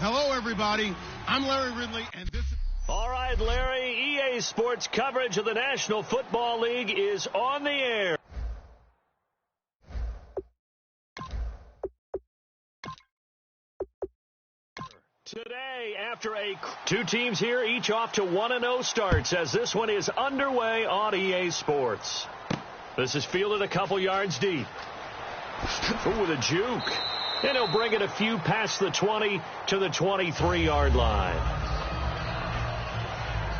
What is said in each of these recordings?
Hello, everybody. I'm Larry Ridley, and this is... All right, Larry, EA Sports coverage of the National Football League is on the air. Today, after two teams here, each off to 1-0 starts, as this one is underway on EA Sports. This is fielded a couple yards deep. Ooh, with a juke. And he'll bring it a few past the 20 to the 23-yard line.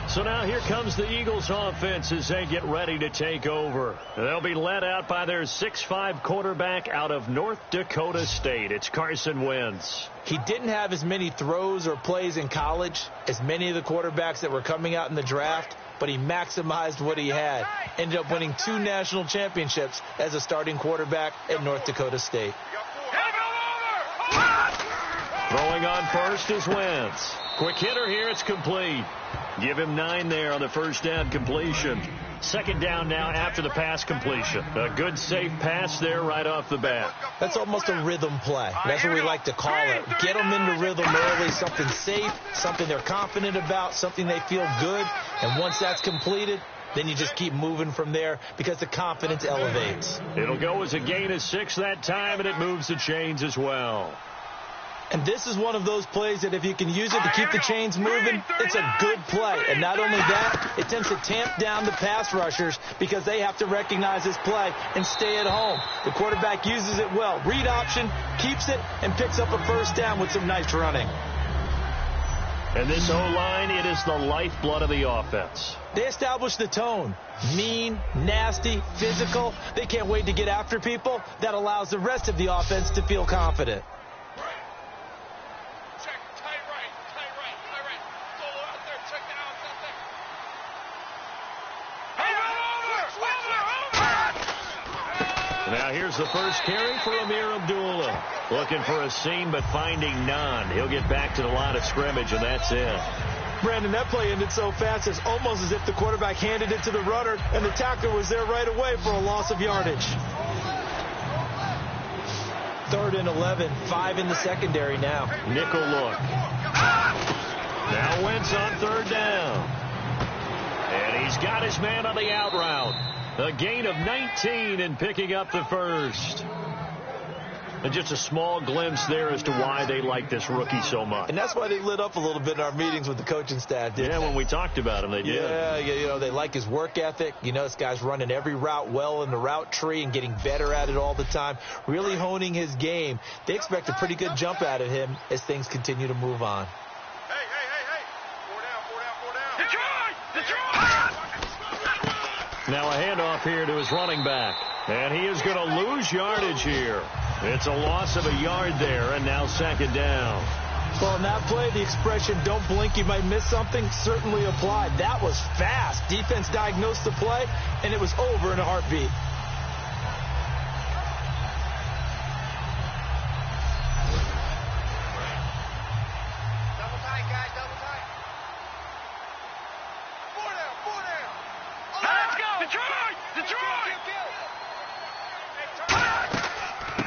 So now here comes the Eagles offense as they get ready to take over. They'll be led out by their 6'5" quarterback out of North Dakota State. It's Carson Wentz. He didn't have as many throws or plays in college as many of the quarterbacks that were coming out in the draft, but he maximized what he had. Ended up winning 2 national championships as a starting quarterback at North Dakota State. Throwing on first is Wentz. Quick hitter here, it's complete. Give him 9 there on the first down completion. Second down now after the pass completion. A good, safe pass there right off the bat. That's almost a rhythm play. That's what we like to call it. Get them into rhythm early, something safe, something they're confident about, something they feel good. And once that's completed, then you just keep moving from there because the confidence elevates. It'll go as a gain of 6 that time, and it moves the chains as well. And this is one of those plays that if you can use it to keep the chains moving, it's a good play. And not only that, it tends to tamp down the pass rushers because they have to recognize this play and stay at home. The quarterback uses it well. Read option, keeps it, and picks up a first down with some nice running. And this O-line, it is the lifeblood of the offense. They establish the tone. Mean, nasty, physical. They can't wait to get after people. That allows the rest of the offense to feel confident. Now here's the first carry for Amir Abdullah. Looking for a seam, but finding none. He'll get back to the line of scrimmage, and that's it. Brandon, that play ended so fast, it's almost as if the quarterback handed it to the runner, and the tackler was there right away for a loss of yardage. 3rd and 11, 5 in the secondary now. Nickel look. Now Wentz on 3rd down. And he's got his man on the out route. A gain of 19 and picking up the first. And just a small glimpse there as to why they like this rookie so much. And that's why they lit up a little bit in our meetings with the coaching staff, didn't they? When we talked about him, they did. Yeah, you know, they like his work ethic. You know, this guy's running every route well in the route tree and getting better at it all the time, really honing his game. They expect a pretty good jump out of him as things continue to move on. Hey. 4 down. Now a handoff here to his running back. And he is going to lose yardage here. It's a loss of a yard there, and now 2nd down. Well, in that play, the expression, don't blink, you might miss something, certainly applied. That was fast. Defense diagnosed the play, and it was over in a heartbeat. Double tight, guys, double tight. 4 down. Let's go. Detroit.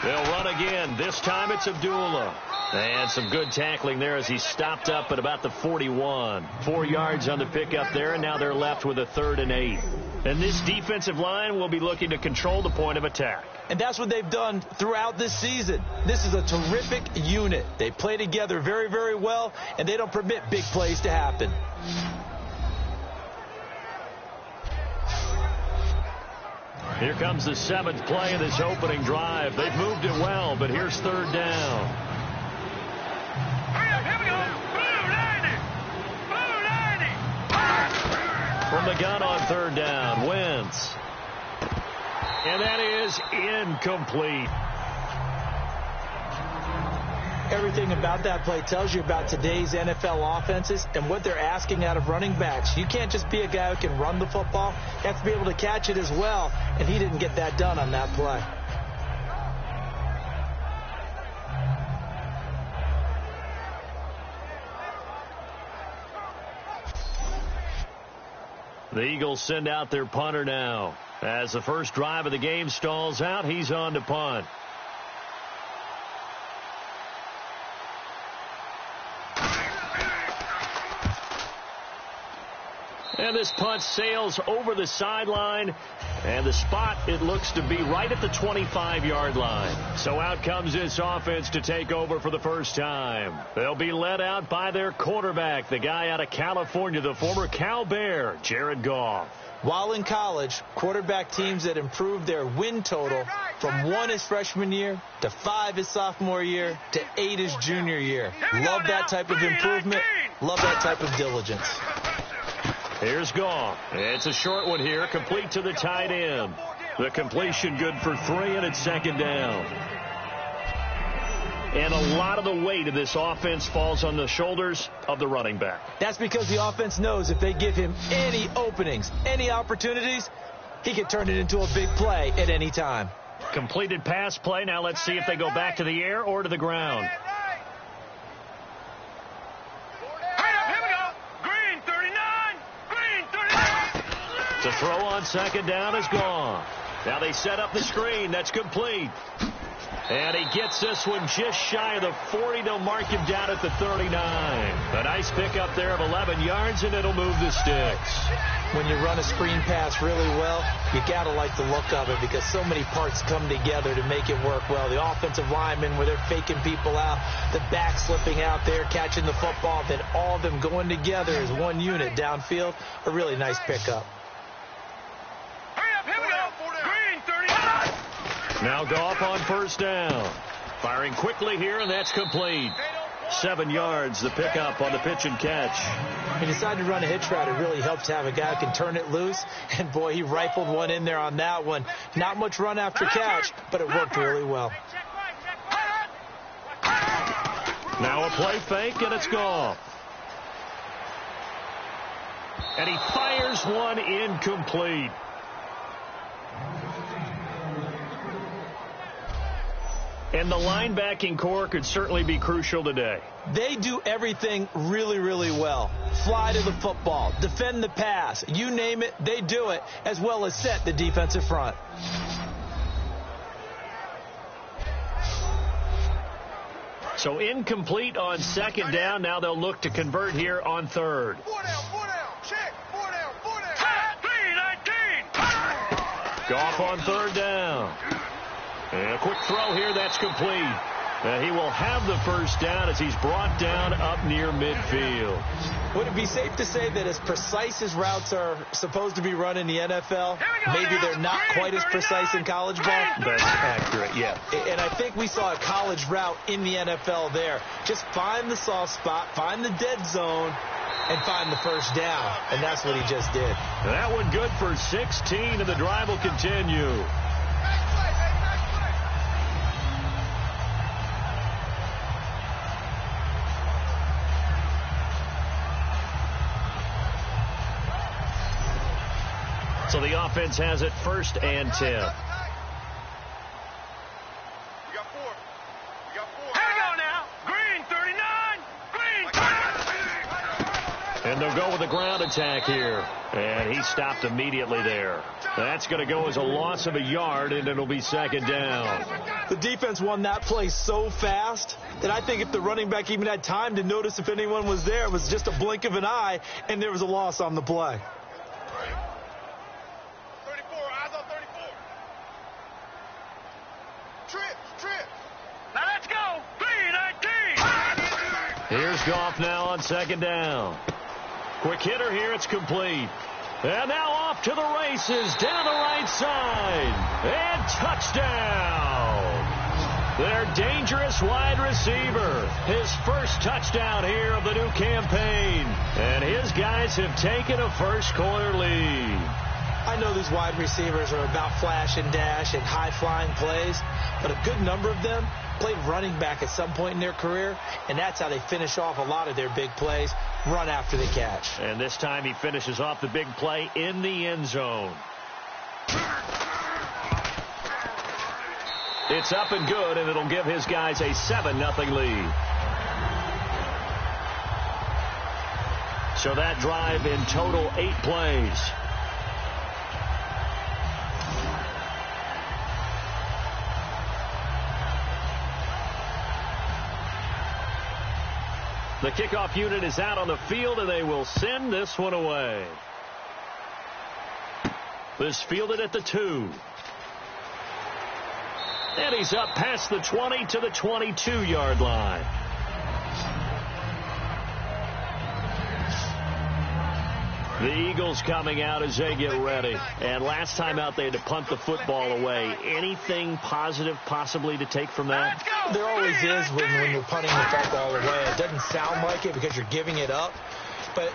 They'll run again. This time it's Abdullah. And some good tackling there as he stopped up at about the 41. 4 yards on the pickup there, and now they're left with a 3rd and 8. And this defensive line will be looking to control the point of attack. And that's what they've done throughout this season. This is a terrific unit. They play together very, very well, and they don't permit big plays to happen. Here comes the 7th play of this opening drive. They've moved it well, but here's 3rd down. Here we go. From the gun on 3rd down, Wentz. And that is incomplete. Everything about that play tells you about today's NFL offenses and what they're asking out of running backs. You can't just be a guy who can run the football. You have to be able to catch it as well, and he didn't get that done on that play. The Eagles send out their punter now. As the first drive of the game stalls out, he's on to punt. And this punt sails over the sideline, and the spot, it looks to be right at the 25-yard line. So out comes this offense to take over for the first time. They'll be led out by their quarterback, the guy out of California, the former Cal Bear, Jared Goff. While in college, quarterback teams that improved their win total from 1 his freshman year to 5 his sophomore year to 8 his junior year. Love that type of improvement. Love that type of diligence. Here's Goff. It's a short one here, complete to the tight end. The completion good for 3, and it's second down. And a lot of the weight of this offense falls on the shoulders of the running back. That's because the offense knows if they give him any openings, any opportunities, he can turn it into a big play at any time. Completed pass play. Now let's see if they go back to the air or to the ground. The throw on second down is gone. Now they set up the screen. That's complete. And he gets this one just shy of the 40. They'll mark him down at the 39. A nice pickup there of 11 yards, and it'll move the sticks. When you run a screen pass really well, you got to like the look of it because so many parts come together to make it work well. The offensive linemen, where they're faking people out, the back slipping out there, catching the football, then all of them going together as one unit downfield. A really nice pickup. Now Goff on first down. Firing quickly here, and that's complete. 7 yards, the pickup on the pitch and catch. He decided to run a hitch route. It really helps to have a guy who can turn it loose. And, boy, he rifled one in there on that one. Not much run after catch, but it worked really well. Now a play fake, and it's Goff. And he fires one incomplete. And the linebacking core could certainly be crucial today. They do everything really, really well. Fly to the football, defend the pass, you name it, they do it, as well as set the defensive front. So incomplete on second down. Now they'll look to convert here on third. 4 down, check, 4 down. 3-19. Goff on third down. And a quick throw here, that's complete. He will have the first down as he's brought down up near midfield. Would it be safe to say that as precise as routes are supposed to be run in the NFL, maybe they're not quite as precise in college ball? That's accurate, yeah. And I think we saw a college route in the NFL there. Just find the soft spot, find the dead zone, and find the first down. And that's what he just did. That one good for 16, and the drive will continue. So the offense has it 1st and 10. We got 4. Here we go now. Green 39. Green. And they'll go with a ground attack here. And he stopped immediately there. That's going to go as a loss of a yard, and it'll be second down. The defense won that play so fast that I think if the running back even had time to notice if anyone was there, it was just a blink of an eye, and there was a loss on the play. Here's Goff now on second down. Quick hitter here, it's complete. And now off to the races down the right side. And touchdown. Their dangerous wide receiver. His first touchdown here of the new campaign. And his guys have taken a first-quarter lead. I know these wide receivers are about flash and dash and high-flying plays, but a good number of them played running back at some point in their career, and that's how they finish off a lot of their big plays, run after the catch. And this time he finishes off the big play in the end zone. It's up and good, and it'll give his guys a 7-0 lead. So that drive in total 8 plays. The kickoff unit is out on the field, and they will send this one away. This fielded at the 2. And he's up past the 20 to the 22-yard line. The Eagles coming out as they get ready. And last time out, they had to punt the football away. Anything positive possibly to take from that? There always is when you're punting the football away. It doesn't sound like it because you're giving it up. But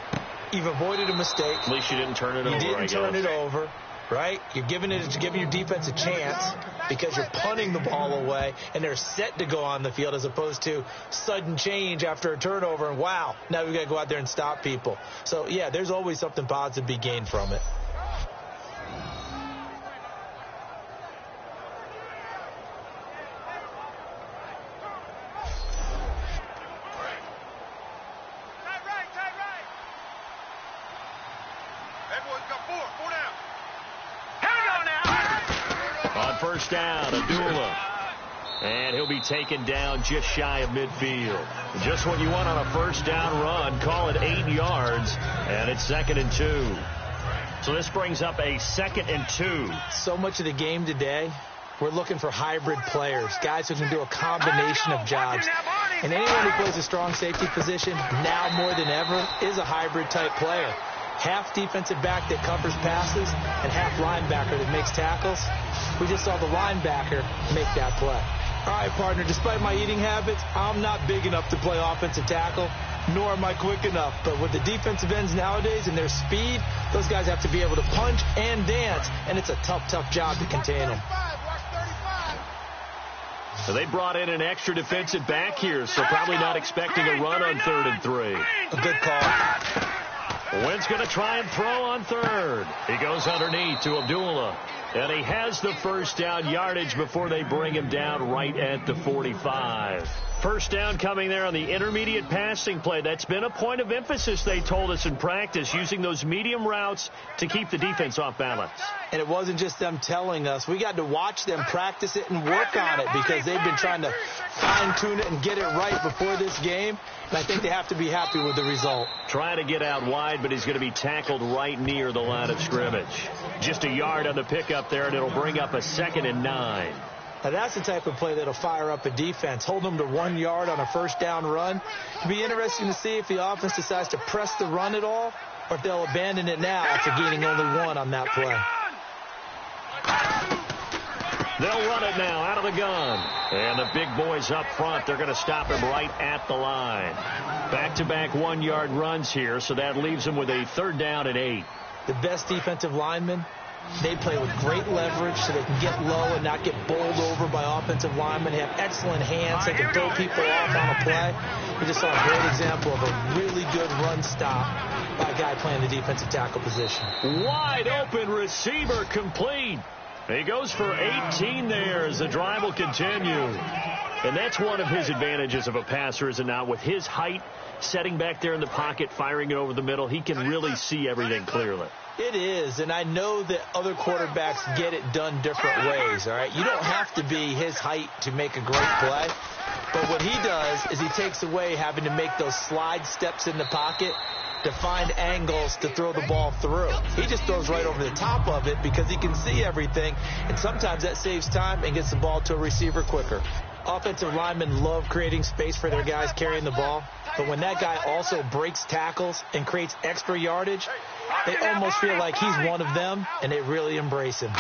you've avoided a mistake. At least you didn't turn it over. You didn't turn it over, right? You're giving your defense a chance because you're punting the ball away, and they're set to go on the field as opposed to sudden change after a turnover, and wow, now we've got to go out there and stop people. So, yeah, there's always something positive to be gained from it. First down, Abdullah. And he'll be taken down just shy of midfield. Just what you want on a first down run. Call it 8 yards, and it's 2nd and 2. So this brings up a 2nd and 2. So much of the game today, we're looking for hybrid players, guys who can do a combination of jobs. And anyone who plays a strong safety position, now more than ever, is a hybrid-type player. Half defensive back that covers passes and half linebacker that makes tackles. We just saw the linebacker make that play. All right, partner, despite my eating habits, I'm not big enough to play offensive tackle, nor am I quick enough. But with the defensive ends nowadays and their speed, those guys have to be able to punch and dance, and it's a tough, tough job to contain them. So they brought in an extra defensive back here, so probably not expecting a run on 3rd and 3. A good call. Wentz going to try and throw on 3rd. He goes underneath to Abdullah. And he has the first down yardage before they bring him down right at the 45. First down coming there on the intermediate passing play. That's been a point of emphasis, they told us in practice, using those medium routes to keep the defense off balance. And it wasn't just them telling us. We got to watch them practice it and work on it because they've been trying to fine-tune it and get it right before this game. And I think they have to be happy with the result. Trying to get out wide, but he's going to be tackled right near the line of scrimmage. Just a yard on the pickup there, and it'll bring up a 2nd and 9. Now, that's the type of play that'll fire up a defense. Hold them to 1 yard on a first down run. It'll be interesting to see if the offense decides to press the run at all or if they'll abandon it now after gaining only 1 on that play. They'll run it now out of the gun. And the big boys up front, they're going to stop him right at the line. Back-to-back 1-yard runs here, so that leaves them with a 3rd down and 8. The best defensive linemen, they play with great leverage so they can get low and not get bowled over by offensive linemen. They have excellent hands. They can throw people off on a play. We just saw a great example of a really good run stop by a guy playing the defensive tackle position. Wide open receiver complete. He goes for 18 there as the drive will continue. And that's one of his advantages of a passer, is it not? With his height, setting back there in the pocket, firing it over the middle, he can really see everything clearly. It is, and I know that other quarterbacks get it done different ways, all right? You don't have to be his height to make a great play, but what he does is he takes away having to make those slide steps in the pocket to find angles to throw the ball through. He just throws right over the top of it because he can see everything, and sometimes that saves time and gets the ball to a receiver quicker. Offensive linemen love creating space for their guys carrying the ball, but when that guy also breaks tackles and creates extra yardage, they almost feel like he's one of them, and they really embrace him.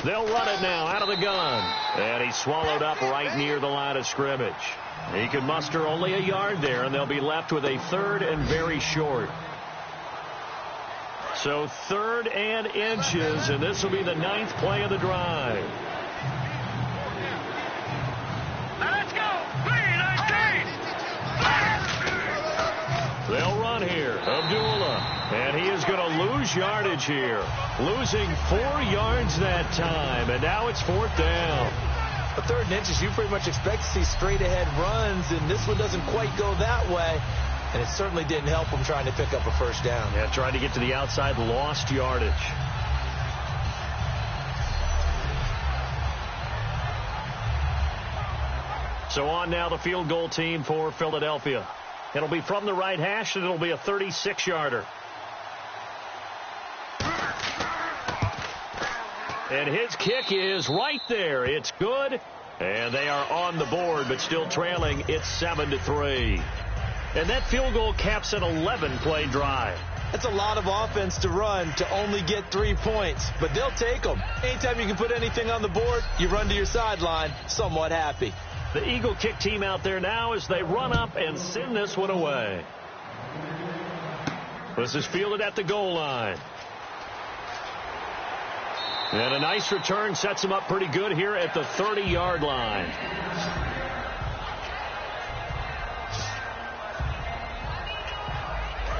They'll run it now out of the gun, and he's swallowed up right near the line of scrimmage. He can muster only a yard there, and they'll be left with a 3rd and very short. So 3rd and inches, and this will be the 9th play of the drive. Let's go! 3-19! They'll run here. Abdullah. And he is going to lose yardage here. Losing 4 yards that time. And now it's 4th down. A 3rd and inches, you pretty much expect to see straight-ahead runs, and this one doesn't quite go that way. And it certainly didn't help him trying to pick up a first down. Yeah, trying to get to the outside, lost yardage. So on now the field goal team for Philadelphia. It'll be from the right hash, and it'll be a 36-yarder. And his kick is right there. It's good. And they are on the board, but still trailing. It's 7-3. And that field goal caps an 11-play drive. That's a lot of offense to run to only get 3 points, but they'll take them. Anytime you can put anything on the board, you run to your sideline somewhat happy. The Eagle kick team out there now as they run up and send this one away. This is fielded at the goal line. And a nice return sets him up pretty good here at the 30-yard line.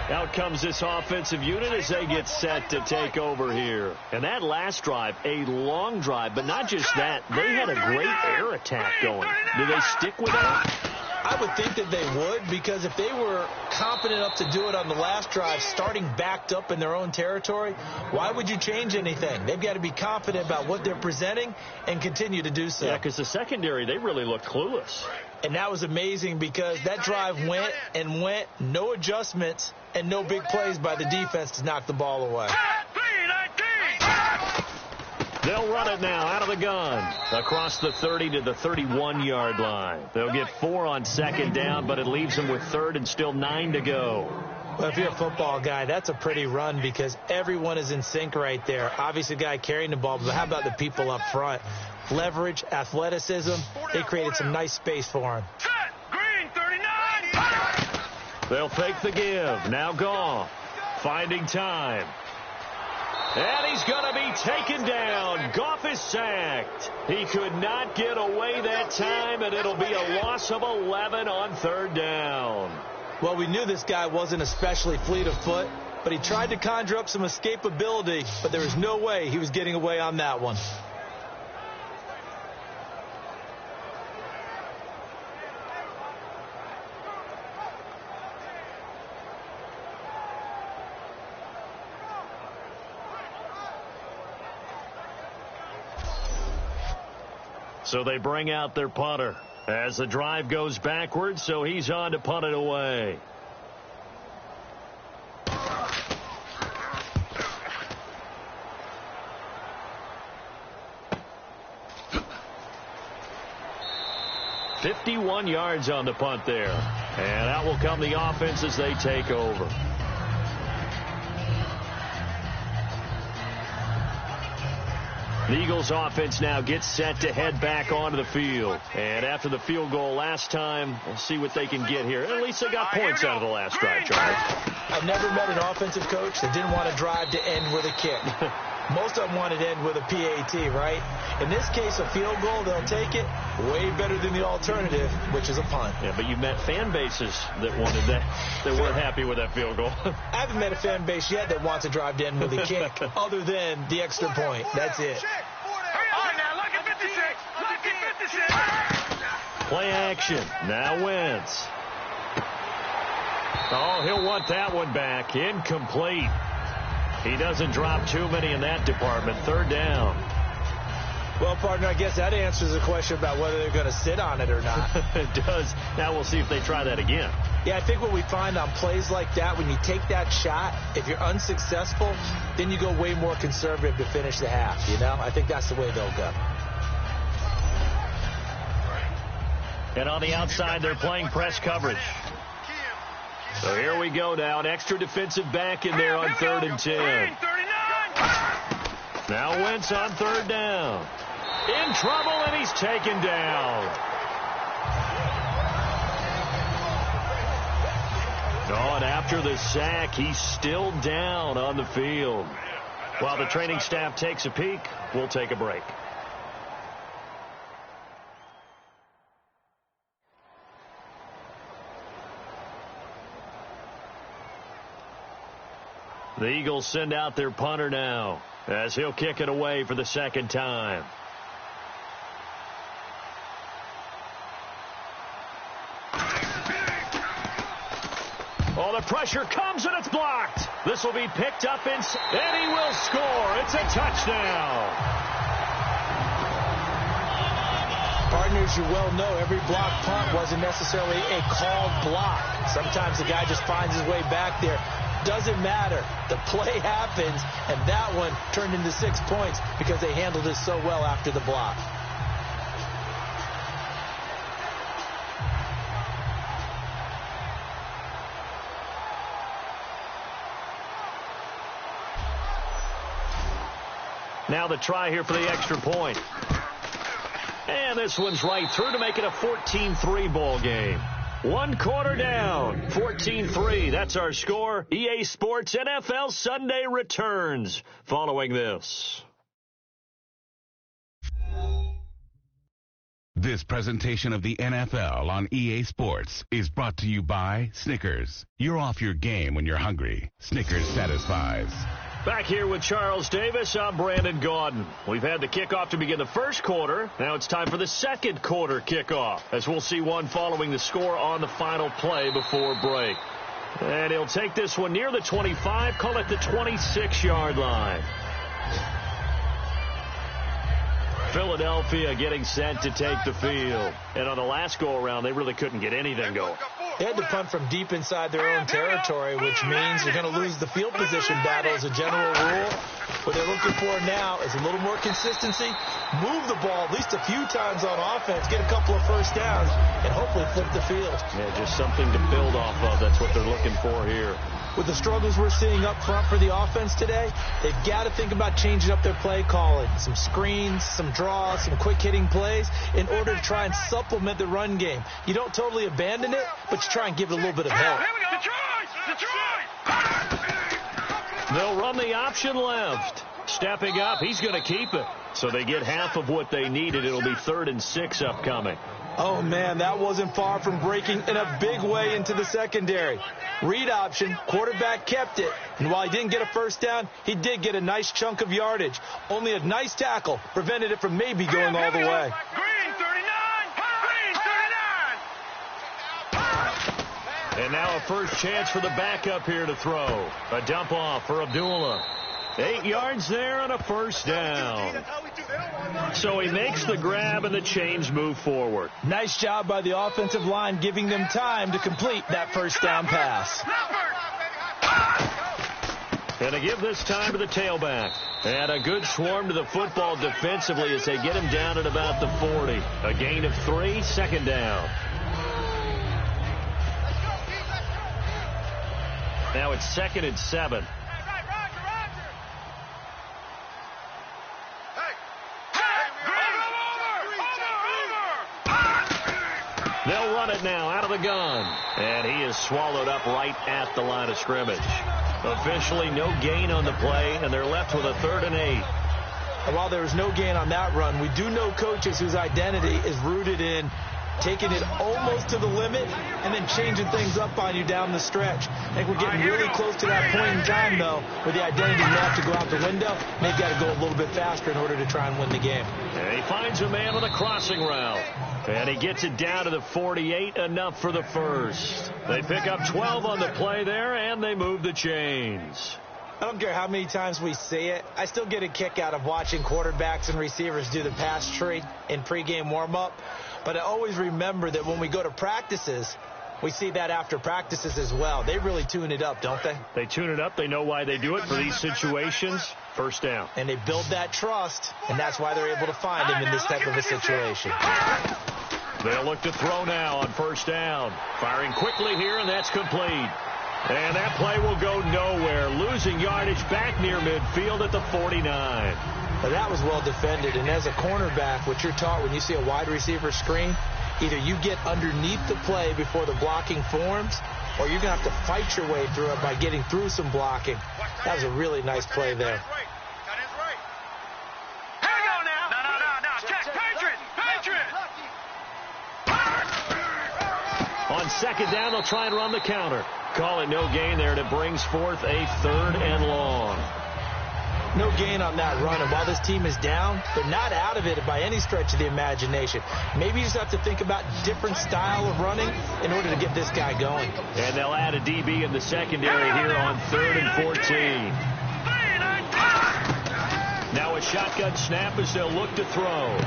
Out comes this offensive unit as they get set to take over here. And that last drive, a long drive, but not just that. They had a great air attack going. Do they stick with that? I would think that they would, because if they were confident enough to do it on the last drive, starting backed up in their own territory, why would you change anything? They've got to be confident about what they're presenting and continue to do so. Yeah, because the secondary, they really looked clueless. And that was amazing because that drive went and went, no adjustments, and no big plays by the defense to knock the ball away. They'll run it now out of the gun across the 30 to the 31-yard line. They'll get 4 on second down, but it leaves them with third and still 9 to go. Well, if you're a football guy, that's a pretty run because everyone is in sync right there. Obviously, the guy carrying the ball, but how about the people up front? Leverage, athleticism, they created some nice space for him. Green 39. They'll fake the give. Now Goff finding time. And he's going to be taken down. Goff is sacked. He could not get away that time, and it'll be a loss of 11 on third down. Well, we knew this guy wasn't especially fleet of foot, but he tried to conjure up some escapability, but there was no way he was getting away on that one. So they bring out their punter as the drive goes backwards, so he's on to punt it away. $51 yards on the punt there. And out will come the offense as they take over. The Eagles offense now gets set to head back onto the field. And after the field goal last time, we'll see what they can get here. At least they got points out of the last drive, Charlie. I've never met an offensive coach that didn't want to drive to end with a kick. Most of them wanted to end with a PAT, right? In this case, a field goal, they'll take it. Way better than the alternative, which is a punt. Yeah, but you've met fan bases that wanted that, that weren't happy with that field goal. I haven't met a fan base yet that wants to drive to end with a kick, other than the extra point. That's it. Play action. Now Wentz. Oh, he'll want that one back. Incomplete. He doesn't drop too many in that department. Third down. Well, partner, I guess that answers the question about whether they're going to sit on it or not. It does. Now we'll see if they try that again. Yeah, I think what we find on plays like that, when you take that shot, if you're unsuccessful, then you go way more conservative to finish the half, you know? I think that's the way they'll go. And on the outside, they're playing press coverage. So here we go now. An extra defensive back in there on 3rd and 10. Now Wentz on 3rd down. In trouble, and he's taken down. Oh, and after the sack, he's still down on the field. While the training staff takes a peek, we'll take a break. The Eagles send out their punter now as he'll kick it away for the second time. Oh, the pressure comes and it's blocked. This will be picked up and he will score. It's a touchdown. Partners, you well know every block punt wasn't necessarily a called block. Sometimes the guy just finds his way back there. Doesn't matter. The play happens, and that one turned into 6 points because they handled it so well after the block. Now the try here for the extra point. And this one's right through to make it a 14-3 ball game. 1 quarter down, 14-3. That's our score. EA Sports NFL Sunday returns following this. This presentation of the NFL on EA Sports is brought to you by Snickers. You're off your game when you're hungry. Snickers satisfies. Back here with Charles Davis, I'm Brandon Gaudin. We've had the kickoff to begin the first quarter. Now it's time for the second quarter kickoff, as we'll see one following the score on the final play before break. And he'll take this one near the 25, call it the 26-yard line. Philadelphia getting set to take the field. And on the last go-around, they really couldn't get anything going. They had to punt from deep inside their own territory, which means you're going to lose the field position battle as a general rule. What they're looking for now is a little more consistency, move the ball at least a few times on offense, get a couple of first downs, and hopefully flip the field. Yeah, just something to build off of. That's what they're looking for here. With the struggles we're seeing up front for the offense today, they've got to think about changing up their play calling. Some screens, some draws, some quick-hitting plays in order to try and supplement the run game. You don't totally abandon it, but you try and give it a little bit of help. They'll run the option left. Stepping up, he's going to keep it. So they get half of what they needed. It'll be 3rd and 6 upcoming. Oh, man, that wasn't far from breaking in a big way into the secondary. Read option, quarterback kept it. And while he didn't get a first down, he did get a nice chunk of yardage. Only a nice tackle prevented it from maybe going all the way. Green 39. And now a first chance for the backup here to throw. A dump off for Abdullah. 8 yards there on a first down. So he makes the grab and the chains move forward. Nice job by the offensive line giving them time to complete that first down pass. And to give this time to the tailback. And a good swarm to the football defensively as they get him down at about the 40. A gain of 3, 2nd down. Now it's 2nd and 7. They'll run it now out of the gun. And he is swallowed up right at the line of scrimmage. Officially no gain on the play, and they're left with a 3rd and 8. And while there was no gain on that run, we do know coaches whose identity is rooted in taking it almost to the limit and then changing things up on you down the stretch. I think we're getting really close to that point in time, though, where the identity may have to go out the window. And they've got to go a little bit faster in order to try and win the game. And he finds a man on the crossing route. And he gets it down to the 48, enough for the first. They pick up 12 on the play there, and they move the chains. I don't care how many times we see it. I still get a kick out of watching quarterbacks and receivers do the pass tree in pregame warm-up. But I always remember that when we go to practices, we see that after practices as well. They really tune it up, don't they? They tune it up. They know why they do it for these situations. First down. And they build that trust, and that's why they're able to find him in this type of a situation. They'll look to throw now on first down. Firing quickly here, and that's complete. And that play will go nowhere. Losing yardage back near midfield at the 49. Now, that was well defended. And as a cornerback, what you're taught when you see a wide receiver screen, either you get underneath the play before the blocking forms, or you're going to have to fight your way through it by getting through some blocking. That was a really nice play there. On second down, they'll try and run the counter. Call it no gain there, and it brings forth a 3rd and long. No gain on that run, and while this team is down, they're not out of it by any stretch of the imagination. Maybe you just have to think about different style of running in order to get this guy going. And they'll add a DB in the secondary here on 3rd and 14. Now a shotgun snap as they'll look to throw.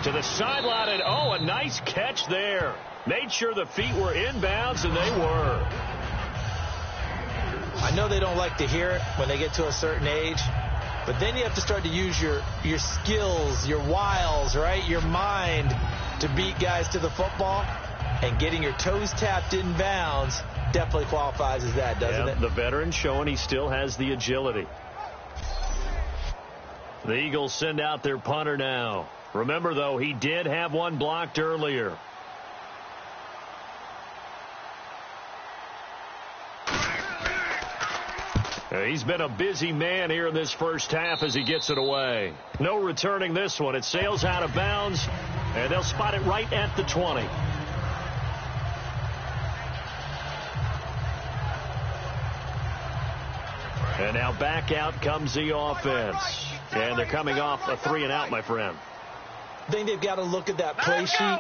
To the sideline, and oh, a nice catch there. Made sure the feet were inbounds, and they were. I know they don't like to hear it when they get to a certain age, but then you have to start to use your skills, your wiles, right, your mind to beat guys to the football. And getting your toes tapped in bounds definitely qualifies as that, doesn't it? The veteran showing he still has the agility. The Eagles send out their punter now. Remember, though, he did have one blocked earlier. He's been a busy man here in this first half as he gets it away. No returning this one. It sails out of bounds, and they'll spot it right at the 20. And now back out comes the offense. And they're coming off a 3-and-out, my friend. I think they've got to look at that play sheet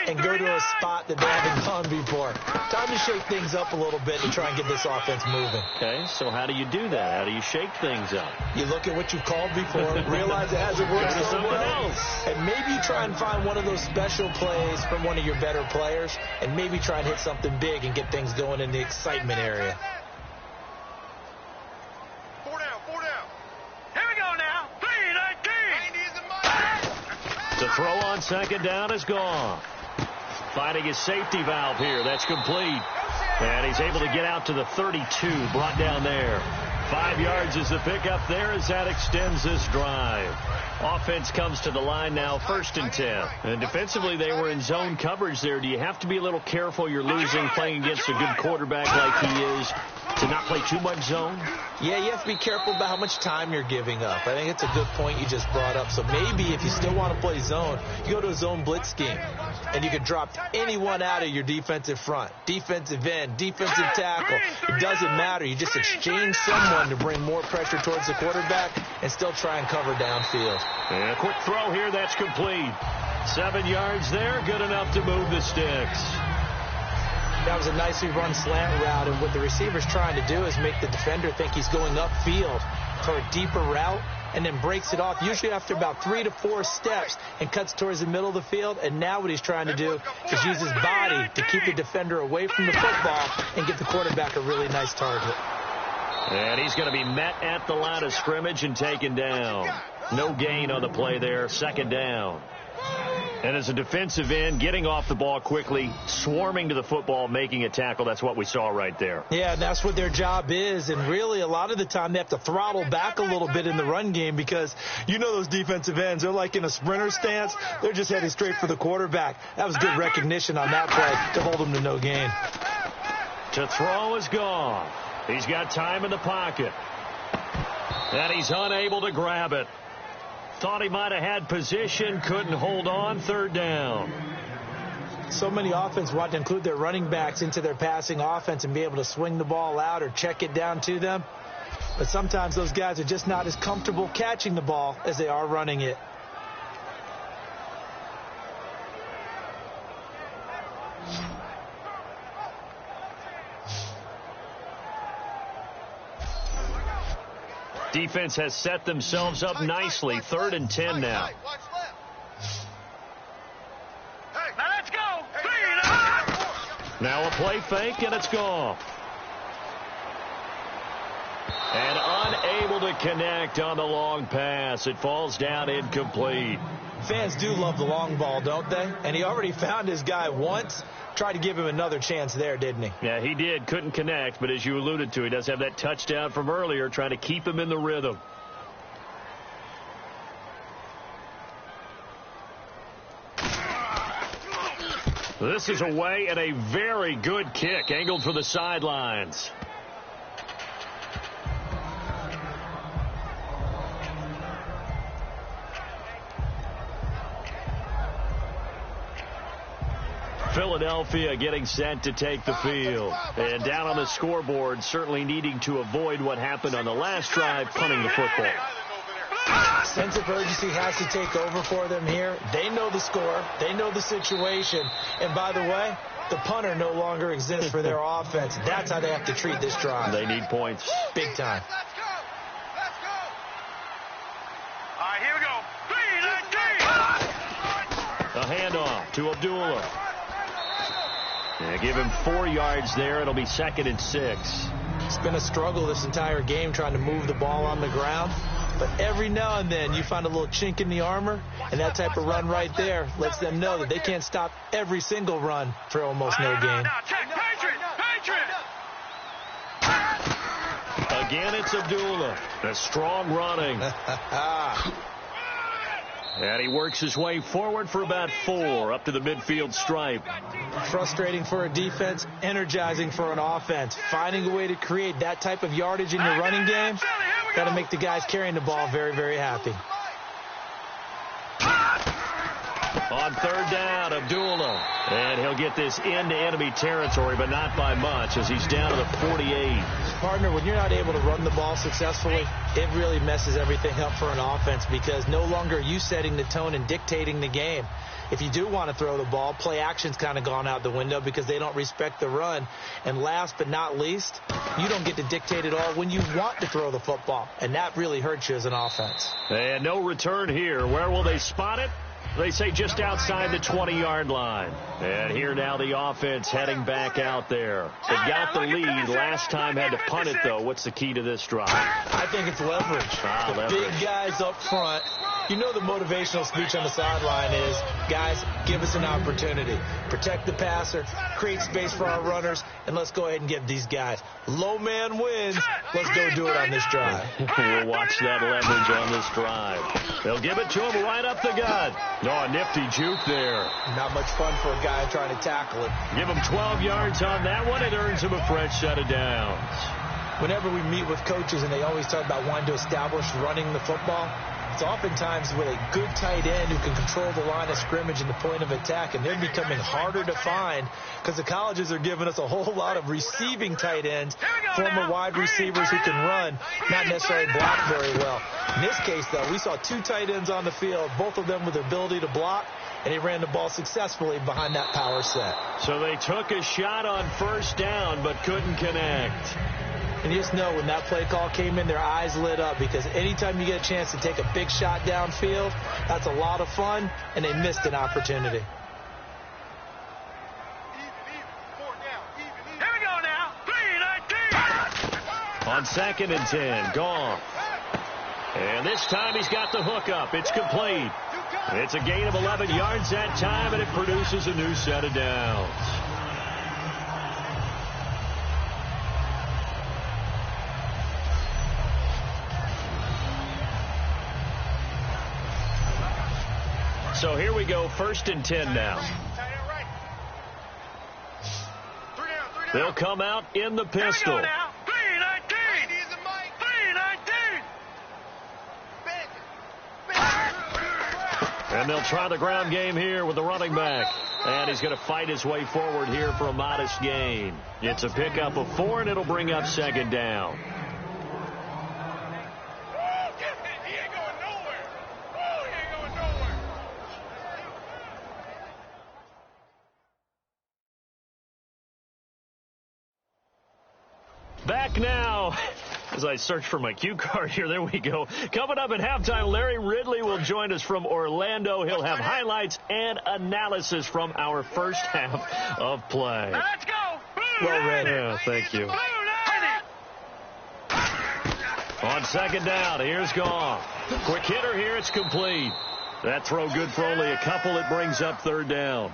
and go to a spot that they haven't gone before. Time to shake things up a little bit to try and get this offense moving. Okay, so how do you do that? How do you shake things up? You look at what you've called before, realize it hasn't worked so well, and maybe you try and find one of those special plays from one of your better players, and maybe try and hit something big and get things going in the excitement area. The throw on second down is gone. Finding his safety valve here. That's complete. And he's able to get out to the 32. Brought down there. 5 yards is the pickup there as that extends this drive. Offense comes to the line now, 1st and 10. And defensively, they were in zone coverage there. Do you have to be a little careful? You're losing playing against a good quarterback like he is to not play too much zone? Yeah, you have to be careful about how much time you're giving up. I think it's a good point you just brought up. So maybe if you still want to play zone, you go to a zone blitz scheme. And you can drop anyone out of your defensive front. Defensive end, defensive tackle. It doesn't matter. You just exchange someone to bring more pressure towards the quarterback and still try and cover downfield. And a quick throw here. That's complete. 7 yards there. Good enough to move the sticks. That was a nicely run slant route, and what the receiver's trying to do is make the defender think he's going upfield for a deeper route, and then breaks it off, usually after about 3 to 4 steps, and cuts towards the middle of the field. And now what he's trying to do is use his body to keep the defender away from the football and give the quarterback a really nice target. And he's going to be met at the line of scrimmage and taken down. No gain on the play there, 2nd down. And as a defensive end, getting off the ball quickly, swarming to the football, making a tackle, that's what we saw right there. Yeah, and that's what their job is. And really, a lot of the time, they have to throttle back a little bit in the run game because you know those defensive ends, they're like in a sprinter stance. They're just heading straight for the quarterback. That was good recognition on that play to hold him to no gain. To throw is gone. He's got time in the pocket. And he's unable to grab it. Thought he might have had position, couldn't hold on, 3rd down. So many offenses want to include their running backs into their passing offense and be able to swing the ball out or check it down to them. But sometimes those guys are just not as comfortable catching the ball as they are running it. Defense has set themselves up nicely. 3rd and 10 now. Now let's go. Now a play fake, and it's gone. And unable to connect on the long pass. It falls down incomplete. Fans do love the long ball, don't they? And he already found his guy once. Tried to give him another chance there, didn't he? Yeah, he did. Couldn't connect, but as you alluded to, he does have that touchdown from earlier, trying to keep him in the rhythm. This is away and a very good kick, angled for the sidelines. Philadelphia getting set to take the field. And down on the scoreboard, certainly needing to avoid what happened on the last drive, punting the football. Sense of urgency has to take over for them here. They know the score. They know the situation. And by the way, the punter no longer exists for their offense. That's how they have to treat this drive. They need points. Big time. Let's go. All right, here we go. A handoff to Abdullah. Yeah, give him 4 yards there. It'll be 2nd and 6. It's been a struggle this entire game trying to move the ball on the ground. But every now and then you find a little chink in the armor, and that type of run right there lets them know that they can't stop every single run for almost no gain. Again, it's Abdullah. The strong running. And he works his way forward for about 4 up to the midfield stripe. Frustrating for a defense, energizing for an offense. Finding a way to create that type of yardage in your running game, got to make the guys carrying the ball very, very happy. On 3rd down, Abdullah. And he'll get this into enemy territory, but not by much as he's down to the 48. Partner, when you're not able to run the ball successfully, it really messes everything up for an offense because no longer are you setting the tone and dictating the game. If you do want to throw the ball, play action's kind of gone out the window because they don't respect the run. And last but not least, you don't get to dictate it all when you want to throw the football. And that really hurts you as an offense. And no return here. Where will they spot it? They say just outside the 20-yard line. And here now the offense heading back out there. They got the lead. Last time had to punt it, though. What's the key to this drive? I think it's leverage. Leverage. Big guys up front. You know the motivational speech on the sideline is, guys, give us an opportunity. Protect the passer, create space for our runners, and let's go ahead and give these guys. Low man wins. Let's go do it on this drive. We'll watch that leverage on this drive. They'll give it to him right up the gut. Oh, a nifty juke there. Not much fun for a guy trying to tackle it. Give him 12 yards on that one. It earns him a fresh set of downs. Whenever we meet with coaches and they always talk about wanting to establish running the football, it's oftentimes with a good tight end who can control the line of scrimmage and the point of attack, and they're becoming harder to find because the colleges are giving us a whole lot of receiving tight ends, former wide receivers who can run, not necessarily block very well. In this case, though, we saw 2 tight ends on the field, both of them with the ability to block, and he ran the ball successfully behind that power set. So they took a shot on 1st down but couldn't connect. And you just know when that play call came in, their eyes lit up because anytime you get a chance to take a big shot downfield, that's a lot of fun, and they missed an opportunity. Here we go now. 3-19. On 2nd and 10, Goff. And this time he's got the hook up. It's complete. It's a gain of 11 yards that time, and it produces a new set of downs. So here we go, 1st and 10 now. They'll come out in the pistol. 3-19. And they'll try the ground game here with the running back. And he's going to fight his way forward here for a modest gain. It's a pickup of 4, and it'll bring up 2nd down. Back now, as I search for my cue card here, there we go. Coming up at halftime, Larry Ridley will join us from Orlando. He'll have highlights and analysis from our first half of play. Let's go. Well read. Yeah, thank you. On 2nd down, here's Goff. Quick hitter here, it's complete. That throw good for only a couple. It brings up 3rd down.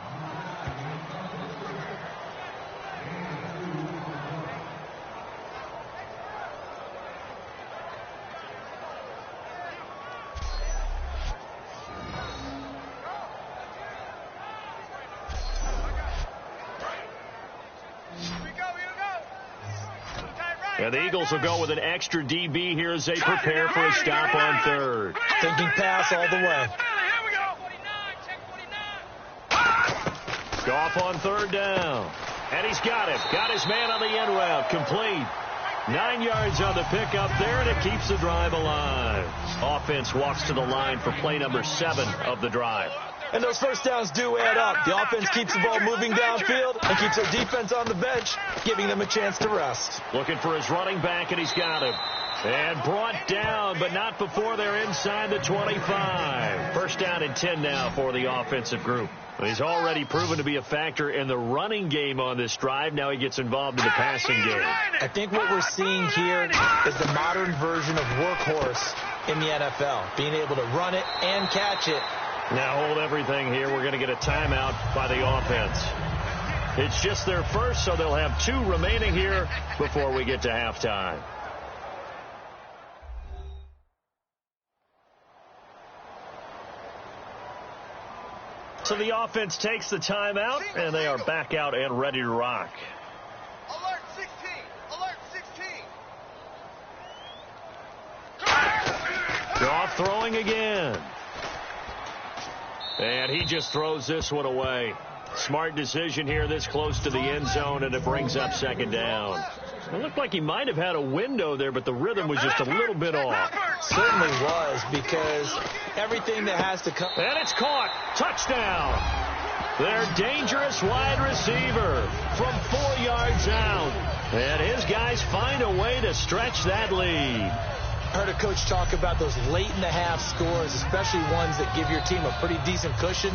And the Eagles will go with an extra DB here as they prepare for a stop on 3rd. Thinking pass all the way. Goff on 3rd down. And he's got it. Got his man on the end route. Complete. 9 yards on the pickup there, and it keeps the drive alive. Offense walks to the line for play number 7 of the drive. And those first downs do add up. The offense keeps the ball moving downfield and keeps their defense on the bench, giving them a chance to rest. Looking for his running back, and he's got him. And brought down, but not before they're inside the 25. 1st down and 10 now for the offensive group. He's already proven to be a factor in the running game on this drive. Now he gets involved in the passing game. I think what we're seeing here is the modern version of workhorse in the NFL, being able to run it and catch it. Now hold everything here. We're going to get a timeout by the offense. It's just their first, so they'll have 2 remaining here before we get to halftime. So the offense takes the timeout, and they are back out and ready to rock. Alert 16! Alert 16! Goff throwing again. And he just throws this one away. Smart decision here this close to the end zone, and it brings up second down. It looked like he might have had a window there, but the rhythm was just a little bit off. Certainly was, because everything that has to come. And it's caught. Touchdown. Their dangerous wide receiver from 4 yards out. And his guys find a way to stretch that lead. I heard a coach talk about those late-in-the-half scores, especially ones that give your team a pretty decent cushion.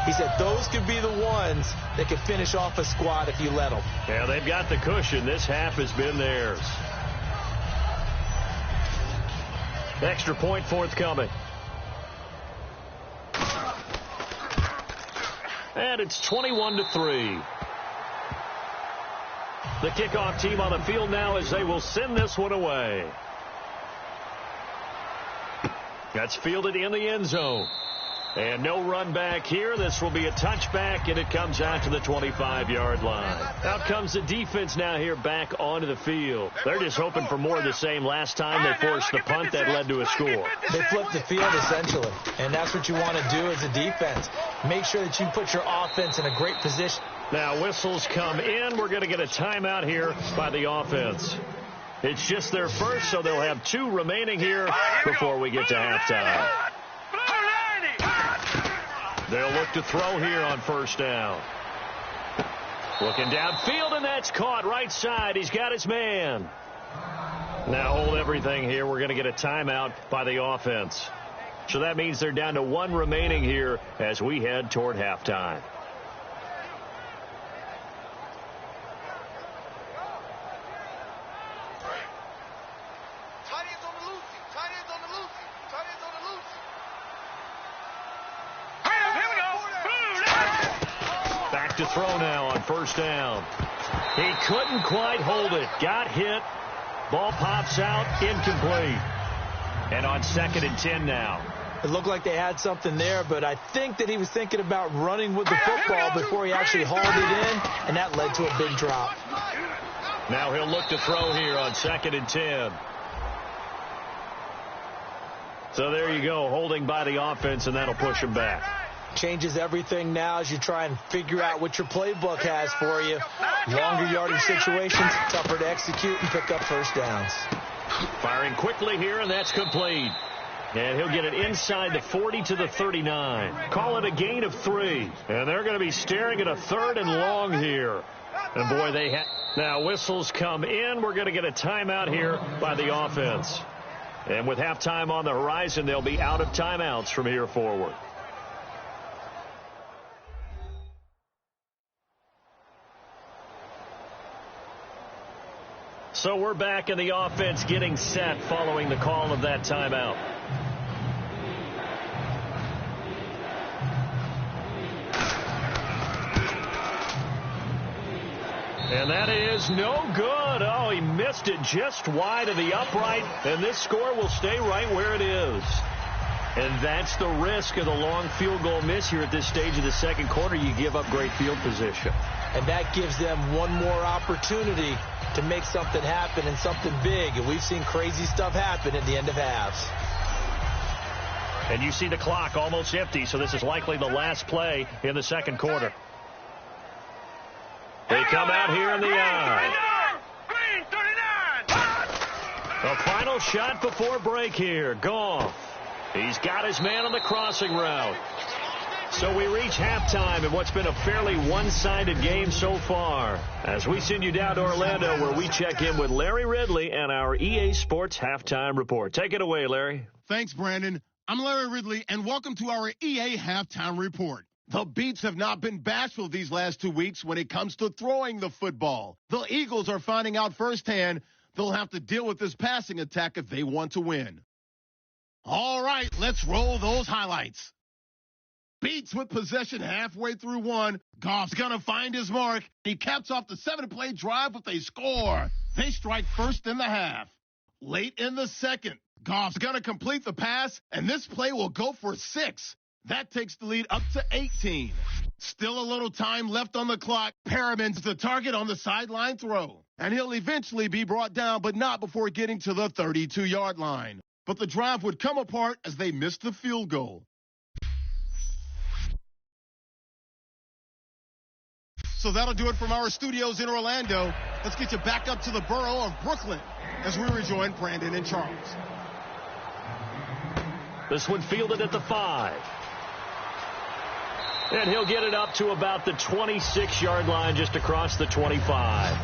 He said those could be the ones that could finish off a squad if you let them. Yeah, they've got the cushion. This half has been theirs. Extra point forthcoming. And it's 21-3. The kickoff team on the field now as they will send this one away. That's fielded in the end zone. And no run back here. This will be a touchback, and it comes out to the 25-yard line. Out comes the defense now here back onto the field. They're just hoping for more of the same. Last time they forced the punt that led to a score. They flipped the field, essentially, and that's what you want to do as a defense. Make sure that you put your offense in a great position. Now whistles come in. We're going to get a timeout here by the offense. It's just their first, so they'll have 2 remaining here before we get to halftime. They'll look to throw here on first down. Looking downfield, and that's caught right side. He's got his man. Now hold everything here. We're going to get a timeout by the offense. So that means they're down to 1 remaining here as we head toward halftime. To throw now on first down. He couldn't quite hold it. Got hit. Ball pops out. Incomplete. And on 2nd and 10 now. It looked like they had something there, but I think that he was thinking about running with the football before he actually hauled it in, and that led to a big drop. Now he'll look to throw here on 2nd and 10. So there you go, holding by the offense, and that'll push him back. Changes everything now as you try and figure out what your playbook has for you. Longer yardage situations, tougher to execute and pick up first downs. Firing quickly here, and that's complete. And he'll get it inside the 40 to the 39. Call it a gain of 3. And they're going to be staring at a 3rd and long here. And boy, now whistles come in. We're going to get a timeout here by the offense. And with halftime on the horizon, they'll be out of timeouts from here forward. So we're back in the offense getting set following the call of that timeout. And that is no good. Oh, he missed it just wide of the upright, and this score will stay right where it is. And that's the risk of the long field goal miss here at this stage of the second quarter. You give up great field position. And that gives them one more opportunity to make something happen and something big. And we've seen crazy stuff happen at the end of halves. And you see the clock almost empty, so this is likely the last play in the second quarter. They come out here in the eye. The final shot before break here. Goff. He's got his man on the crossing route. So we reach halftime in what's been a fairly one-sided game so far. As we send you down to Orlando, where we check in with Larry Ridley and our EA Sports Halftime Report. Take it away, Larry. Thanks, Brandon. I'm Larry Ridley, and welcome to our EA Halftime Report. The Beats have not been bashful these last 2 weeks when it comes to throwing the football. The Eagles are finding out firsthand they'll have to deal with this passing attack if they want to win. All right, let's roll those highlights. Beats with possession halfway through one. Goff's going to find his mark. He caps off the 7-play drive with a score. They strike first in the half. Late in the second, Goff's going to complete the pass, and this play will go for 6. That takes the lead up to 18. Still a little time left on the clock. Perriman's the target on the sideline throw. And he'll eventually be brought down, but not before getting to the 32-yard line. But the drive would come apart as they missed the field goal. So that'll do it from our studios in Orlando. Let's get you back up to the borough of Brooklyn as we rejoin Brandon and Charles. This one fielded at the 5. And he'll get it up to about the 26-yard line, just across the 25.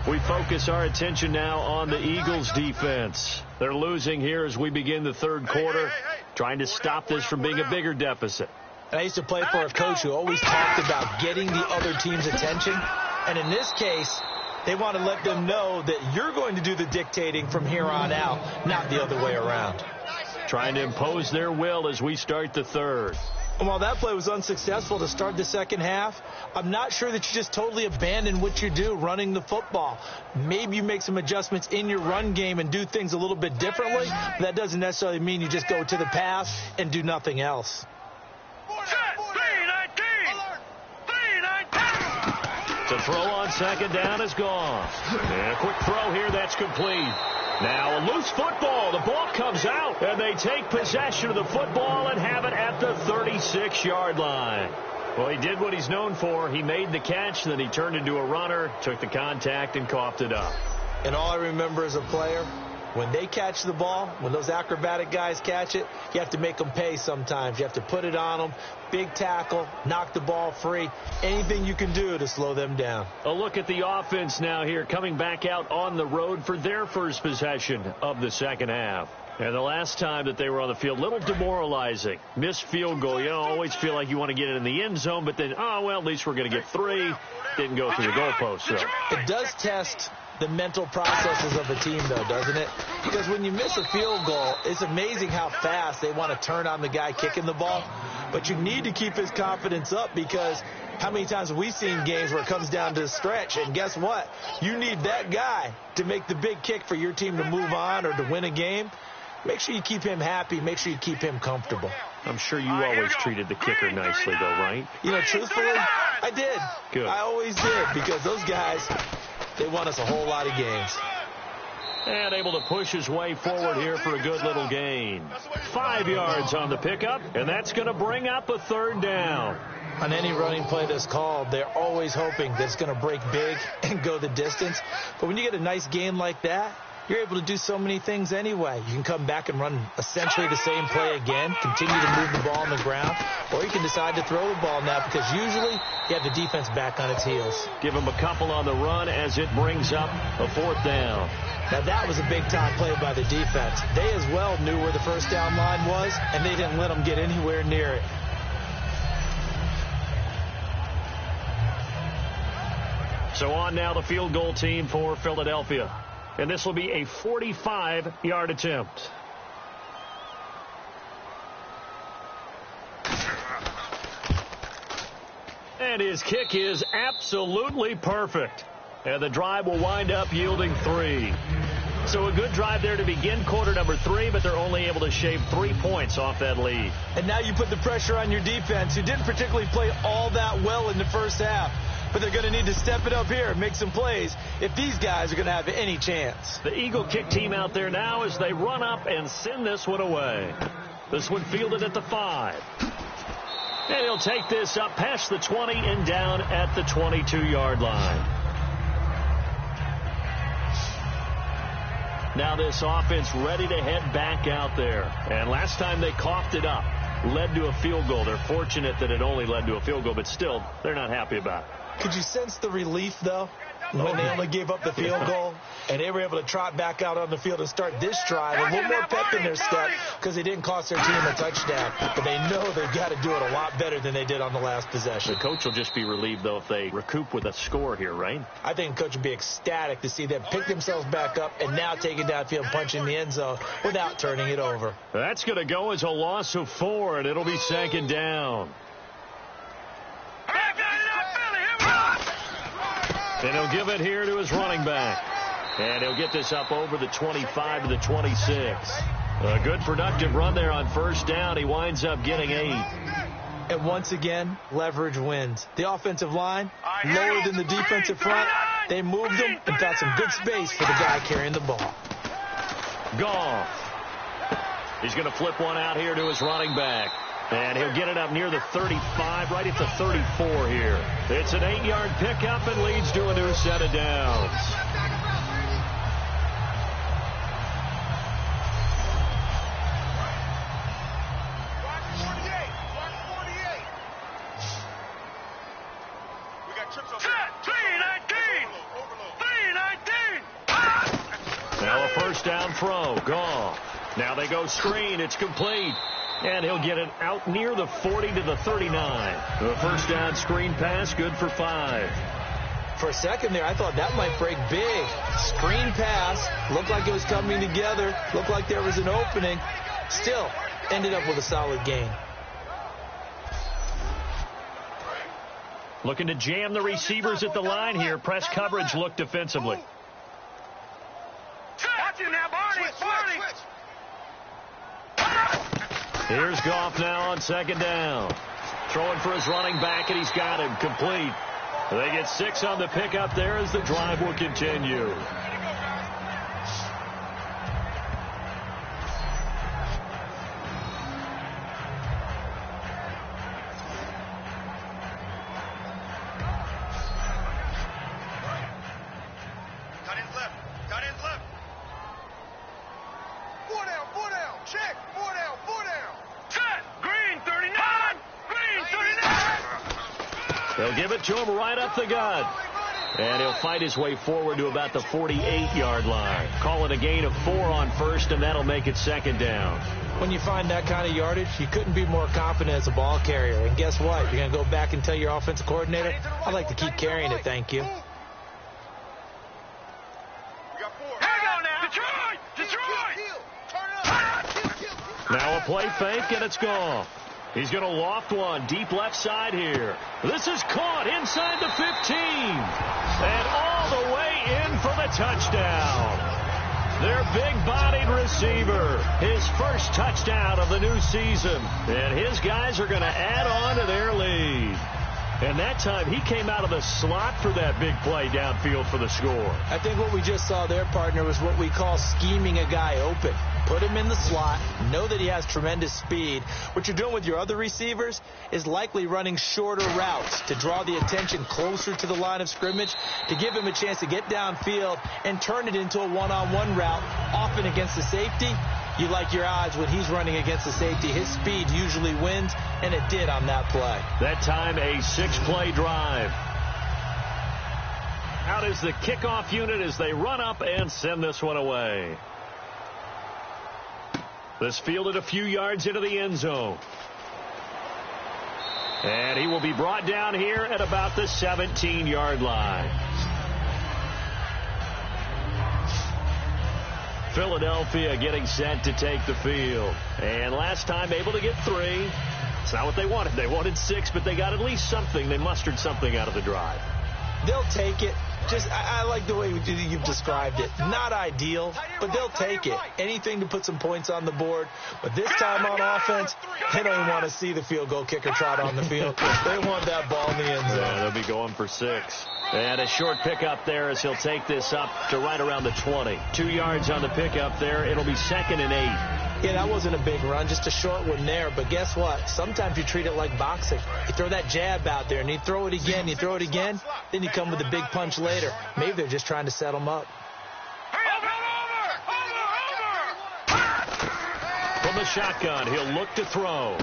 We focus our attention now on the Eagles' defense. They're losing here as we begin the third quarter, trying to stop this from being a bigger deficit. I used to play for a coach who always talked about getting the other team's attention. And in this case, they want to let them know that you're going to do the dictating from here on out, not the other way around. Trying to impose their will as we start the third. And while that play was unsuccessful to start the second half, I'm not sure that you just totally abandon what you do running the football. Maybe you make some adjustments in your run game and do things a little bit differently. That doesn't necessarily mean you just go to the pass and do nothing else. The throw on second down is gone. And a quick throw here, that's complete. Now a loose football. The ball comes out, and they take possession of the football and have it at the 36-yard line. Well, he did what he's known for. He made the catch, then he turned into a runner, took the contact, and coughed it up. And all I remember as a player, when they catch the ball, when those acrobatic guys catch it, you have to make them pay sometimes. You have to put it on them, big tackle, knock the ball free, anything you can do to slow them down. A look at the offense now here, coming back out on the road for their first possession of the second half. And the last time that they were on the field, a little demoralizing. Missed field goal. You always feel like you want to get it in the end zone, but then, oh, well, at least we're going to get 3. Didn't go through the goalpost. So it does test the mental processes of a team, though, doesn't it? Because when you miss a field goal, it's amazing how fast they want to turn on the guy kicking the ball. But you need to keep his confidence up, because how many times have we seen games where it comes down to the stretch? And guess what? You need that guy to make the big kick for your team to move on or to win a game. Make sure you keep him happy. Make sure you keep him comfortable. I'm sure you always treated the kicker nicely, though, right? You know, truthfully, I did. Good. I always did, because those guys, they won us a whole lot of games. And able to push his way forward here for a good little gain. 5 yards on the pickup, and that's going to bring up a third down. On any running play that's called, they're always hoping that it's going to break big and go the distance. But when you get a nice gain like that, you're able to do so many things anyway. You can come back and run essentially the same play again, continue to move the ball on the ground, or you can decide to throw the ball now, because usually you have the defense back on its heels. Give him a couple on the run as it brings up a fourth down. Now that was a big-time play by the defense. They as well knew where the first down line was, and they didn't let them get anywhere near it. So on now the field goal team for Philadelphia. And this will be a 45-yard attempt. And his kick is absolutely perfect. And the drive will wind up yielding 3. So a good drive there to begin quarter number 3, but they're only able to shave 3 points off that lead. And now you put the pressure on your defense, who didn't particularly play all that well in the first half. But they're going to need to step it up here and make some plays if these guys are going to have any chance. The Eagle kick team out there now as they run up and send this one away. This one fielded at the 5. And he'll take this up past the 20 and down at the 22-yard line. Now this offense ready to head back out there. And last time they coughed it up, led to a field goal. They're fortunate that it only led to a field goal, but still, they're not happy about it. Could you sense the relief, though? when they only gave up the field goal, and they were able to trot back out on the field and start this drive a little more pep in their step because they didn't cost their team a touchdown. But they know they've got to do it a lot better than they did on the last possession. The coach will just be relieved, though, if they recoup with a score here, right? I think the coach would be ecstatic to see them pick themselves back up and now take it downfield, punch in the end zone without turning it over. That's going to go as a loss of 4, and it'll be second down. And he'll give it here to his running back. And he'll get this up over the 25 to the 26. A good productive run there on first down. He winds up getting 8. And once again, leverage wins. The offensive line, lower than the defensive front. They moved them and found some good space for the guy carrying the ball. Goff. He's going to flip one out here to his running back. And he'll get it up near the 35, right at the 34 here. It's an 8-yard pickup and leads to a new set of downs. Now a first down throw. Goff. Now they go screen. It's complete. And he'll get it out near the 40 to the 39. The first down screen pass, good for 5. For a second there, I thought that might break big. Screen pass, looked like it was coming together, looked like there was an opening. Still, ended up with a solid gain. Looking to jam the receivers at the line here. Press coverage look defensively. Watch it now, Barney. Here's Goff now on second down. Throwing for his running back, and he's got him complete. They get 6 on the pickup there as the drive will continue. Tight ends left. 4 down. Check. 4 down. Set. Green 39. They'll give it to him right up the gut. And he'll fight his way forward to about the 48-yard line. Call it a gain of 4 on first, and that'll make it second down. When you find that kind of yardage, you couldn't be more confident as a ball carrier. And guess what? You're going to go back and tell your offensive coordinator, I'd like to keep carrying it, thank you. We got 4. Here we go now. Detroit. Turn it up. Now a play fake, and it's gone. He's going to loft one deep left side here. This is caught inside the 15. And all the way in for the touchdown. Their big-bodied receiver. His first touchdown of the new season. And his guys are going to add on to their lead. And that time he came out of the slot for that big play downfield for the score. I think what we just saw there, partner, was what we call scheming a guy open. Put him in the slot, know that he has tremendous speed. What you're doing with your other receivers is likely running shorter routes to draw the attention closer to the line of scrimmage, to give him a chance to get downfield and turn it into a one-on-one route, often against the safety. You like your odds when he's running against the safety. His speed usually wins, and it did on that play. That time a 6-play drive. Out is the kickoff unit as they run up and send this one away. This fielded a few yards into the end zone. And he will be brought down here at about the 17-yard line. Philadelphia getting set to take the field. And last time able to get 3. It's not what they wanted. They wanted 6, but they got at least something. They mustered something out of the drive. They'll take it. I like the way you've described it. Not ideal, but they'll take it. Anything to put some points on the board. But this time on offense, they don't even want to see the field goal kicker trot on the field. They want that ball in the end zone. Yeah, they'll be going for 6. And a short pickup there as he'll take this up to right around the 20. 2 yards on the pickup there. It'll be 2nd and 8. Yeah, that wasn't a big run, just a short one there. But guess what? Sometimes you treat it like boxing. You throw that jab out there, and you throw it again, then you come with a big punch later. Maybe they're just trying to set them up. From the shotgun, he'll look to throw.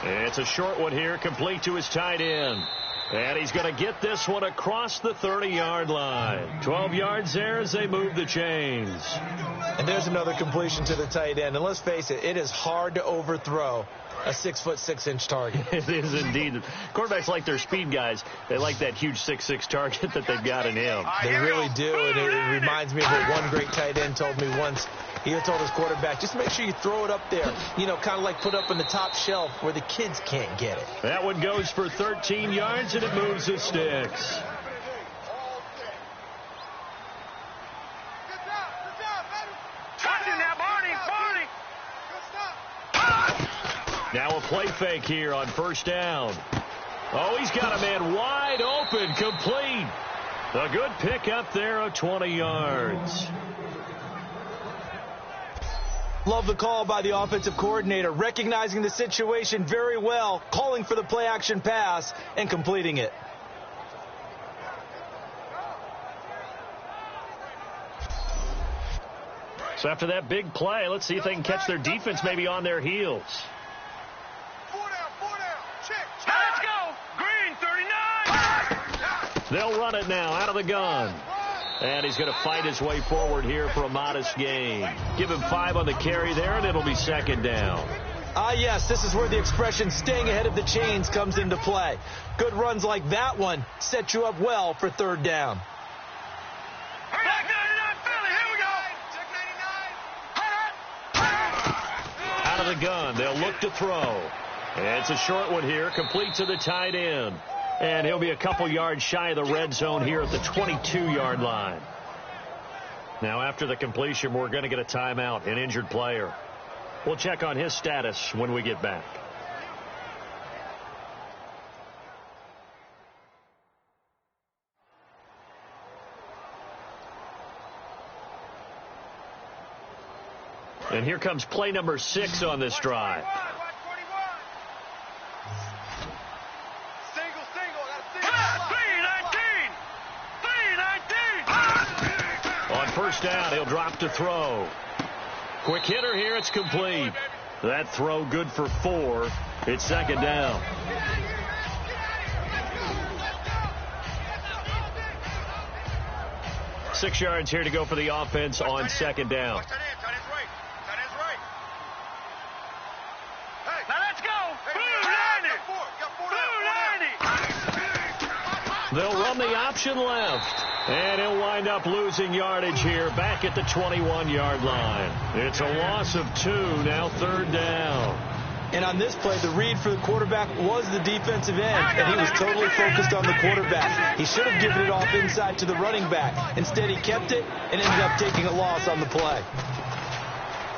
It's a short one here, complete to his tight end. And he's going to get this one across the 30-yard line. 12 yards there as they move the chains. And there's another completion to the tight end. And let's face it, it is hard to overthrow a 6'6" target. It is indeed. Quarterbacks like their speed guys. They like that huge 6'6" target that they've got in him. They really do, and it reminds me of what one great tight end told me once. He told his quarterback, just make sure you throw it up there, kind of like put up on the top shelf where the kids can't get it. That one goes for 13 yards, and it moves the sticks. Now a play fake here on first down. Oh, he's got a man wide open, complete. A good pickup there of 20 yards. Love the call by the offensive coordinator, recognizing the situation very well, calling for the play-action pass, and completing it. So after that big play, let's see if they can catch their defense maybe on their heels. Let's go. Green, 39. They'll run it now out of the gun. And he's going to fight his way forward here for a modest gain. Give him 5 on the carry there, and it'll be second down. Yes, this is where the expression staying ahead of the chains comes into play. Good runs like that one set you up well for third down. Back 99, Philly. Here we go. Out of the gun, they'll look to throw. And it's a short one here, complete to the tight end. And he'll be a couple yards shy of the red zone here at the 22-yard line. Now, after the completion, we're going to get a timeout, an injured player. We'll check on his status when we get back. And here comes play number 6 on this drive. First down, he'll drop to throw. Quick hitter here, it's complete. That throw good for 4. It's second down. Six yards here to go for the offense on second down. They'll run the option left. And he'll wind up losing yardage here back at the 21-yard line. It's a loss of 2, now third down. And on this play, the read for the quarterback was the defensive end, and he was totally focused on the quarterback. He should have given it off inside to the running back. Instead, he kept it and ended up taking a loss on the play.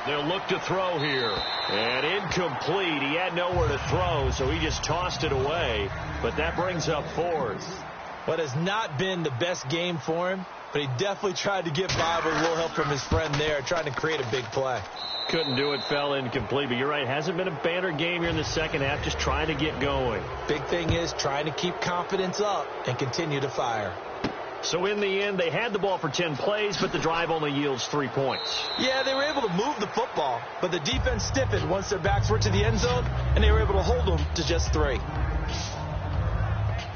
They'll look to throw here. And incomplete. He had nowhere to throw, so he just tossed it away. But that brings up 4th. What has not been the best game for him, but he definitely tried to get by with a little help from his friend there, trying to create a big play. Couldn't do it, fell incomplete. But you're right, hasn't been a banner game here in the second half, just trying to get going. Big thing is trying to keep confidence up and continue to fire. So in the end, they had the ball for 10 plays, but the drive only yields 3 points. Yeah, they were able to move the football, but the defense stiffened once their backs were to the end zone, and they were able to hold them to just 3.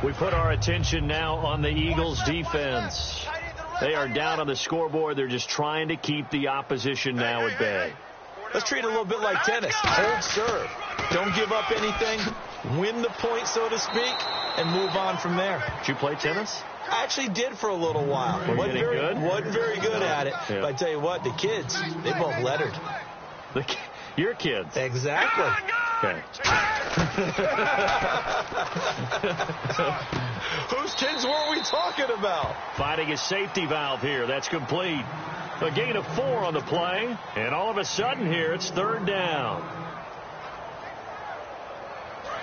We put our attention now on the Eagles' defense. They are down on the scoreboard. They're just trying to keep the opposition now at bay. Let's treat it a little bit like tennis. Hold serve. Don't give up anything. Win the point, so to speak, and move on from there. Did you play tennis? I actually did for a little while. Wasn't very good at it. Yeah. But I tell you what, the kids, they both lettered. Your kids. Exactly. Okay. Whose kids were we talking about? Finding a safety valve here. That's complete. A gain of 4 on the play. And all of a sudden here, it's third down.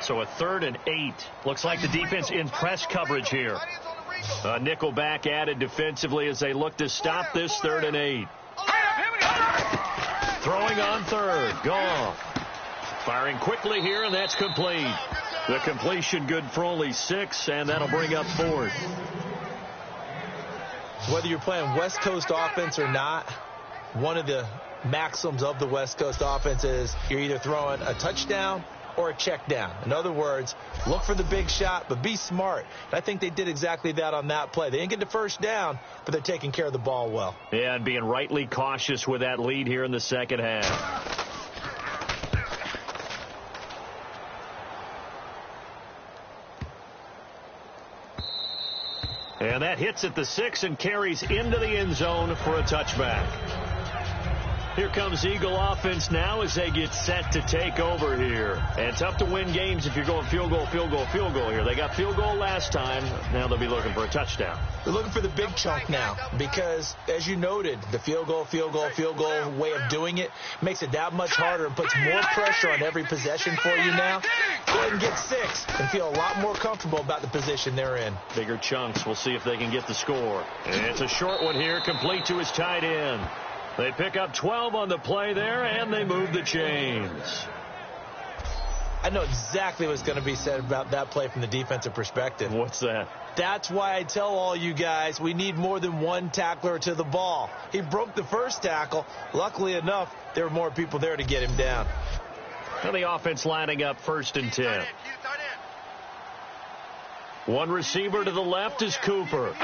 So a 3rd and 8. Looks like the defense in press coverage here. A nickel back added defensively as they look to stop this 3rd and 8. Throwing on 3rd. Goff. Firing quickly here, and that's complete. The completion good for only 6, and that'll bring up 4th. Whether you're playing West Coast offense or not, one of the maxims of the West Coast offense is you're either throwing a touchdown or a check down. In other words, look for the big shot, but be smart. And I think they did exactly that on that play. They didn't get the first down, but they're taking care of the ball well. Yeah, and being rightly cautious with that lead here in the second half. And that hits at the 6 and carries into the end zone for a touchback. Here comes Eagle offense now as they get set to take over here. And tough to win games if you're going field goal, field goal, field goal here. They got field goal last time. Now they'll be looking for a touchdown. They're looking for the big chunk now because, as you noted, the field goal way of doing it makes it that much harder and puts more pressure on every possession for you now. Go ahead and get 6 and feel a lot more comfortable about the position they're in. Bigger chunks. We'll see if they can get the score. And it's a short one here, complete to his tight end. They pick up 12 on the play there, and they move the chains. I know exactly what's going to be said about that play from the defensive perspective. What's that? That's why I tell all you guys we need more than one tackler to the ball. He broke the first tackle. Luckily enough, there were more people there to get him down. And the offense lining up 1st and 10. One receiver to the left is Cooper.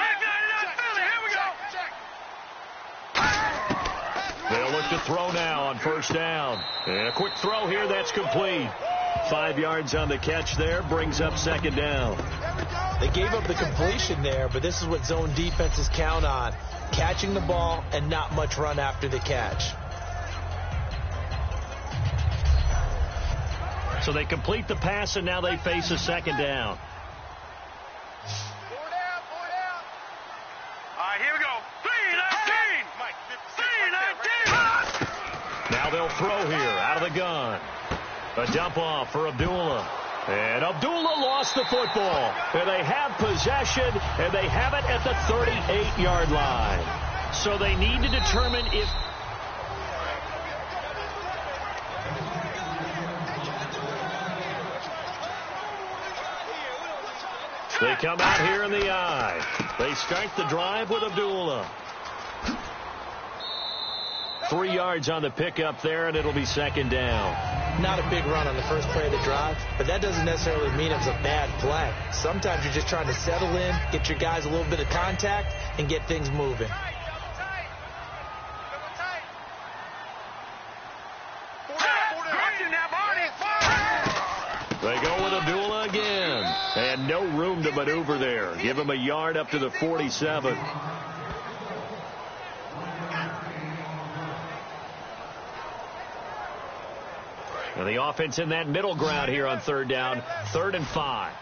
They'll look to throw now on 1st down. And a quick throw here, that's complete. 5 yards on the catch there, brings up 2nd down. They gave up the completion there, but this is what zone defenses count on. Catching the ball and not much run after the catch. So they complete the pass, and now they face a 2nd down. Now they'll throw here out of the gun. A dump off for Abdullah. And Abdullah lost the football. And they have possession, and they have it at the 38-yard line. So they need to determine if... They come out here in the eye. They start the drive with Abdullah. 3 yards on the pickup there, and it'll be 2nd down. Not a big run on the first play of the drive, but that doesn't necessarily mean it was a bad play. Sometimes you're just trying to settle in, get your guys a little bit of contact, and get things moving. They go with Abdullah again, and no room to maneuver there. Give him a yard up to the 47. And the offense in that middle ground here on 3rd down, 3rd and 5.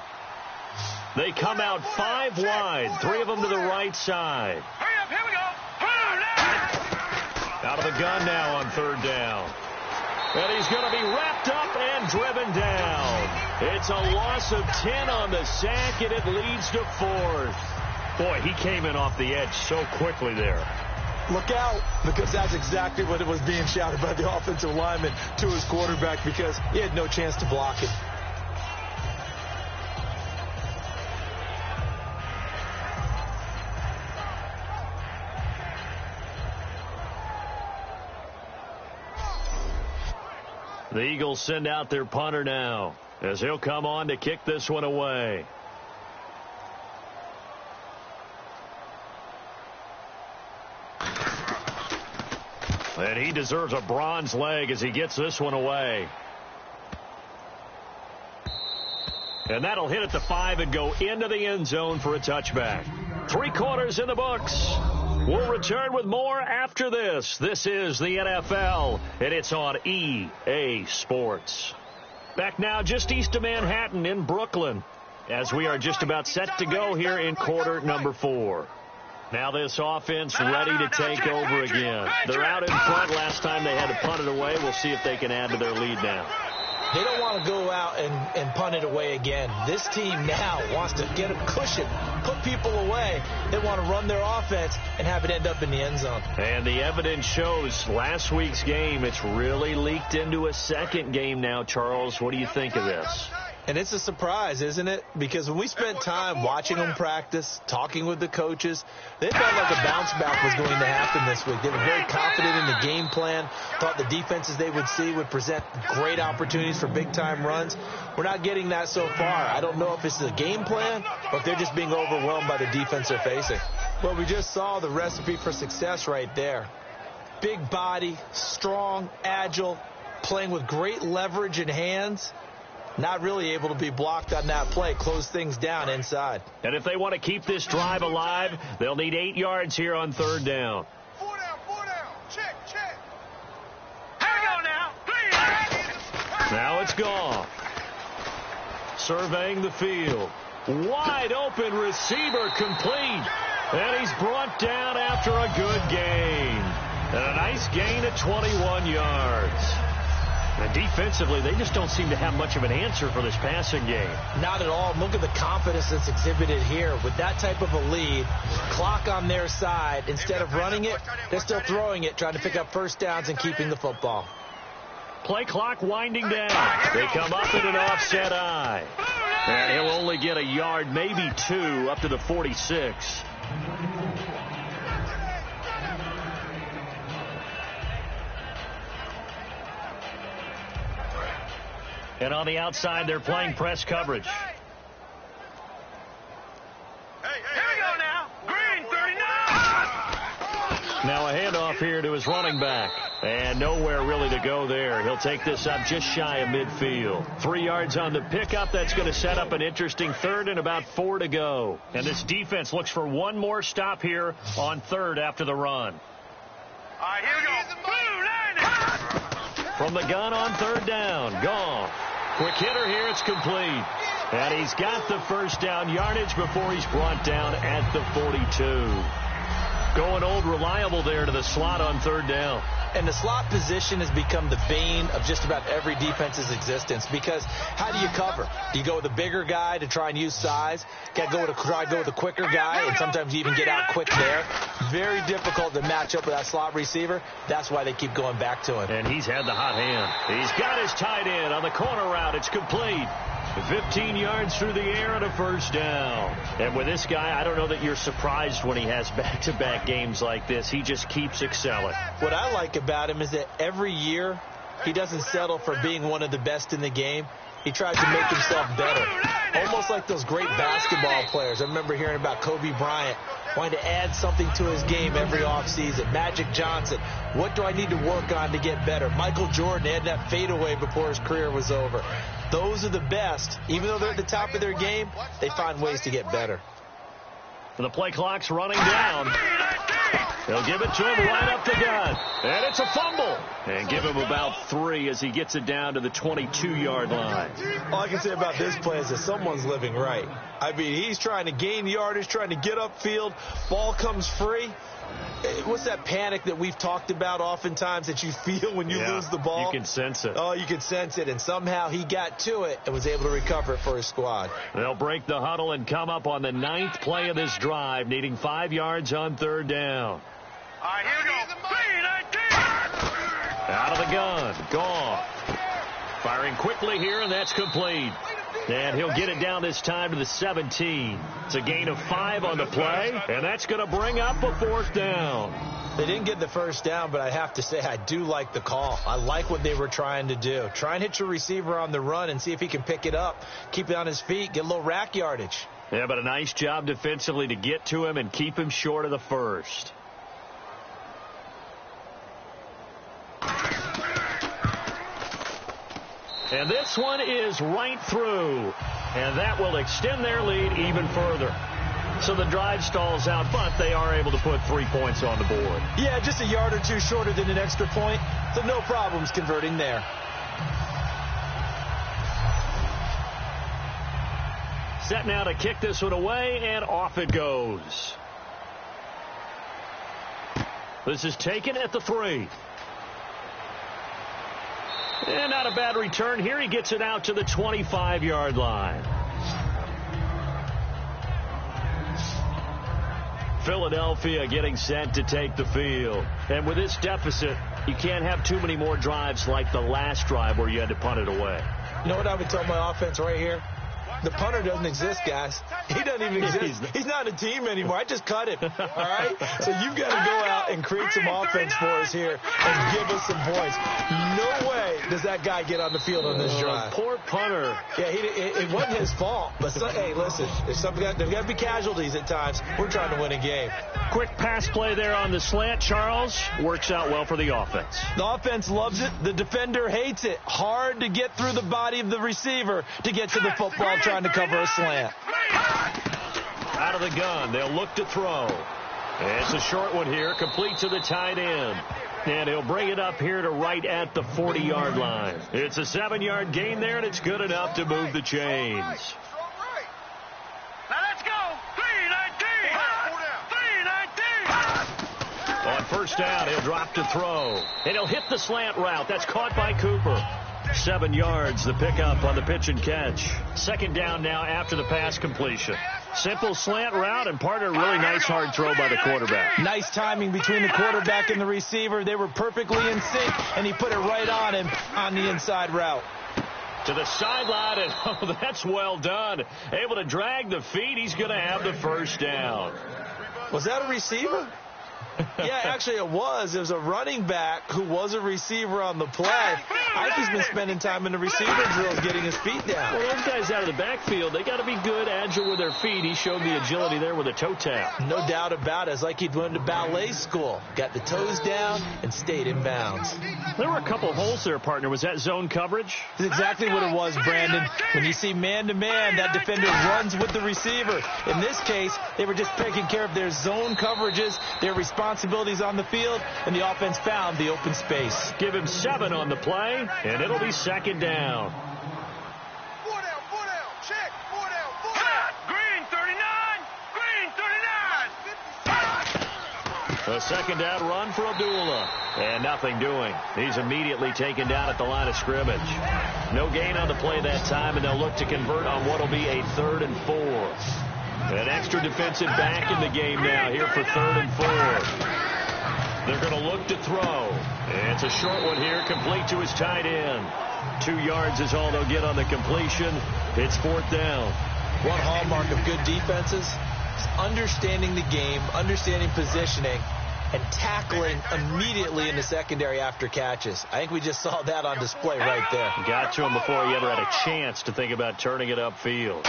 They come out 5 wide, 3 of them to the right side. Hurry up, here we go. Out of the gun now on 3rd down. And he's going to be wrapped up and driven down. It's a loss of 10 on the sack, and it leads to 4th. Boy, he came in off the edge so quickly there. Look out, because that's exactly what it was being shouted by the offensive lineman to his quarterback, because he had no chance to block it. The Eagles send out their punter now, as he'll come on to kick this one away. And he deserves a bronze leg as he gets this one away. And that'll hit at the 5 and go into the end zone for a touchback. 3 quarters in the books. We'll return with more after this. This is the NFL, and it's on EA Sports. Back now just east of Manhattan in Brooklyn, as we are just about set to go here in quarter number 4. Now this offense ready to take over again. They're out in front. Last time they had to punt it away. We'll see if they can add to their lead now. They don't want to go out and punt it away again. This team now wants to get a cushion, put people away. They want to run their offense and have it end up in the end zone. And the evidence shows last week's game, it's really leaked into a second game now, Charles. What do you think of this? And it's a surprise, isn't it? Because when we spent time watching them practice, talking with the coaches, they felt like a bounce back was going to happen this week. They were very confident in the game plan, thought the defenses they would see would present great opportunities for big-time runs. We're not getting that so far. I don't know if it's a game plan or if they're just being overwhelmed by the defense they're facing. Well, we just saw the recipe for success right there. Big body, strong, agile, playing with great leverage in hands. Not really able to be blocked on that play, close things down inside. And if they want to keep this drive alive, they'll need 8 yards here on third down. 4 down. Check. Here we go now. 3. Now it's gone. Surveying the field. Wide open receiver complete. And he's brought down after a good gain. And a nice gain of 21 yards. And defensively, they just don't seem to have much of an answer for this passing game. Not at all. Look at the confidence that's exhibited here. With that type of a lead, clock on their side, instead of running it, they're still throwing it, trying to pick up first downs and keeping the football. Play clock winding down. They come up at an offset eye. And he'll only get a yard, maybe 2, up to the 46. And on the outside, they're playing press coverage. Here we go now. Green 39. Now a handoff here to his running back. And nowhere really to go there. He'll take this up just shy of midfield. 3 yards on the pickup. That's going to set up an interesting third and about 4 to go. And this defense looks for one more stop here on third after the run. All right, here we go. From the gun on third down. Gone. Quick hitter here. It's complete. And he's got the first down yardage before he's brought down at the 42. Going old reliable there to the slot on third down. And the slot position has become the bane of just about every defense's existence, because how do you cover? Do you go with a bigger guy to try and use size? Got to try to go with a quicker guy, and sometimes you even get out quick there. Very difficult to match up with that slot receiver. That's why they keep going back to him. And he's had the hot hand. He's got his tight end on the corner route. It's complete. 15 yards through the air and a first down. And with this guy, I don't know that you're surprised when he has back-to-back games like this. He just keeps excelling. What I like about him is that every year he doesn't settle for being one of the best in the game. He tries to make himself better. Almost like those great basketball players. I remember hearing about Kobe Bryant wanting to add something to his game every offseason. Magic Johnson, what do I need to work on to get better? Michael Jordan had that fadeaway before his career was over. Those are the best. Even though they're at the top of their game, they find ways to get better. The play clock's running down. They'll give it to him right up the gut. And it's a fumble. And give him about 3 as he gets it down to the 22-yard line. All I can say about this play is that someone's living right. I mean, he's trying to gain yardage, trying to get upfield. Ball comes free. What's that panic that we've talked about oftentimes that you feel when you lose the ball? You can sense it. Oh, you can sense it. And somehow he got to it and was able to recover it for his squad. They'll break the huddle and come up on the 9th play of this drive, needing 5 yards on third down. All right, here we go. Out of the gun. Gone. Firing quickly here, and that's complete. And he'll get it down this time to the 17. It's a gain of 5 on the play, and that's going to bring up a 4th down. They didn't get the first down, but I have to say I do like the call. I like what they were trying to do. Try and hit your receiver on the run and see if he can pick it up, keep it on his feet, get a little rack yardage. Yeah, but a nice job defensively to get to him and keep him short of the first. And this one is right through. And that will extend their lead even further. So the drive stalls out, but they are able to put 3 points on the board. Yeah, just a yard or two shorter than an extra point. So no problems converting there. Set now to kick this one away, and off it goes. This is taken at the 3. And not a bad return here. He gets it out to the 25-yard line. Philadelphia getting set to take the field. And with this deficit, you can't have too many more drives like the last drive where you had to punt it away. You know what I would tell my offense right here? The punter doesn't exist, guys. He doesn't even exist. He's not a team anymore. I just cut him, all right? So you've got to go out and create some offense for us here and give us some points. No way does that guy get on the field on this drive. Poor punter. Yeah, it wasn't his fault. But, hey, listen, there's got to be casualties at times. We're trying to win a game. Quick pass play there on the slant, Charles. Works out well for the offense. The offense loves it. The defender hates it. Hard to get through the body of the receiver to get to the football trying to cover a slant. Out of the gun, they'll look to throw. It's a short one here, complete to the tight end. And he'll bring it up here to right at the 40-yard line. It's a 7-yard gain there, and it's good enough to move the chains. Now let's go. 3-19. On first down, he'll drop to throw. And he'll hit the slant route. That's caught by Cooper. 7 yards, the pickup on the pitch and catch. Second down now after the pass completion. Simple slant route and part of a really nice hard throw by the quarterback. Nice timing between the quarterback and the receiver. They were perfectly in sync, and he put it right on him on the inside route. To the sideline, and oh, that's well done. Able to drag the feet. He's going to have the first down. Was that a receiver? Yeah, actually it was. It was a running back who was a receiver on the play. I think he's been spending time in the receiver drills getting his feet down. Well, those guys out of the backfield, they got to be good, agile with their feet. He showed the agility there with a toe tap. No doubt about it. It's like he'd went to ballet school. Got the toes down and stayed in bounds. There were a couple of holes there, partner. Was that zone coverage? That's exactly what it was, Brandon. When you see man-to-man, that defender runs with the receiver. In this case, they were just taking care of their zone coverages, their responsibilities on the field, and the offense found the open space. Give him 7 on the play, and it'll be second down. 4 down, check, 4 down. Green 39, Green 39. A second down run for Abdullah, and nothing doing. He's immediately taken down at the line of scrimmage. No gain on the play that time, and they'll look to convert on what will be a 3rd and 4. An extra defensive back in the game now here for 3rd and 4. They're going to look to throw. It's a short one here, complete to his tight end. 2 yards is all they'll get on the completion. It's 4th down. One hallmark of good defenses is understanding the game, understanding positioning, and tackling immediately in the secondary after catches. I think we just saw that on display right there. Got to him before he ever had a chance to think about turning it upfield.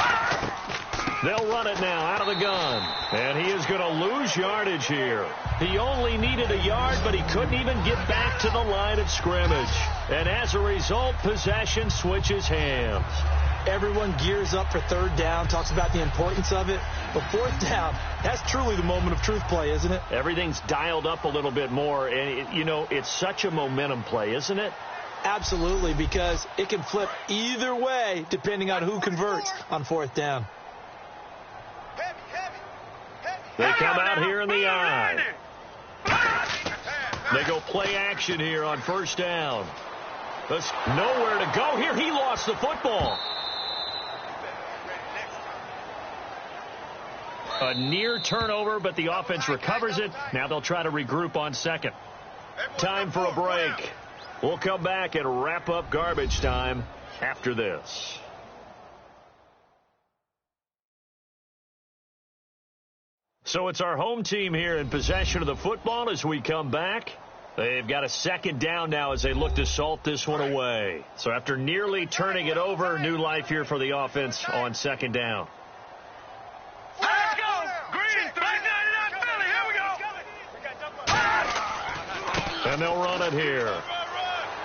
They'll run it now out of the gun. And he is going to lose yardage here. He only needed a yard, but he couldn't even get back to the line of scrimmage. And as a result, possession switches hands. Everyone gears up for 3rd down, talks about the importance of it. But 4th down, that's truly the moment of truth play, isn't it? Everything's dialed up a little bit more. And, it's such a momentum play, isn't it? Absolutely, because it can flip either way depending on who converts on 4th down. They come out here in the eye. They go play action here on first down. There's nowhere to go here. He lost the football. A near turnover, but the offense recovers it. Now they'll try to regroup on second. Time for a break. We'll come back and wrap up garbage time after this. So it's our home team here in possession of the football as we come back. They've got a second down now as they look to salt this one away. So after nearly turning it over, new life here for the offense on second down. Let's go. Green 39, Philly. Here we go. And they'll run it here.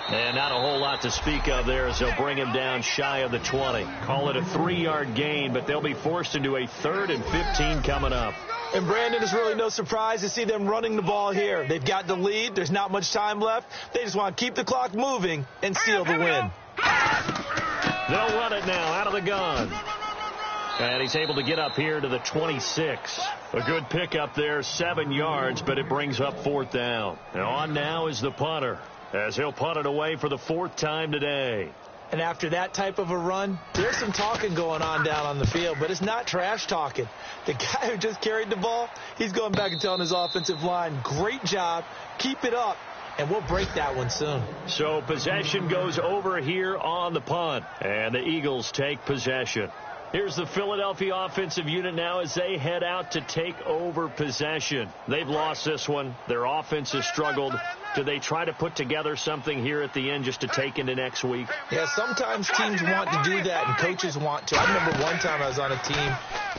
And not a whole lot to speak of there as they'll bring him down shy of the 20. Call it a 3-yard gain, but they'll be forced into a 3rd and 15 coming up. And, Brandon, it's really no surprise to see them running the ball here. They've got the lead. There's not much time left. They just want to keep the clock moving and seal the win. They'll run it now out of the gun. And he's able to get up here to the 26. A good pickup there, 7 yards, but it brings up 4th down. And on now is the punter, as he'll punt it away for the 4th time today. And after that type of a run, there's some talking going on down on the field, but it's not trash talking. The guy who just carried the ball, he's going back and telling his offensive line, great job, keep it up, and we'll break that one soon. So possession goes over here on the punt, and the Eagles take possession. Here's the Philadelphia offensive unit now as they head out to take over possession. They've lost this one. Their offense has struggled. Do they try to put together something here at the end just to take into next week? Yeah, sometimes teams want to do that, and coaches want to. I remember one time I was on a team,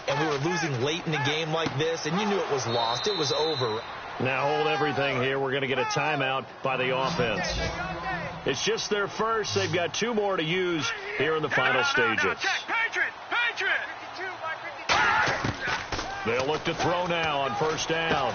and we were losing late in the game like this, and you knew it was lost. It was over. Now hold everything here. We're going to get a timeout by the offense. It's just their first. They've got 2 more to use here in the final stages. They'll look to throw now on first down.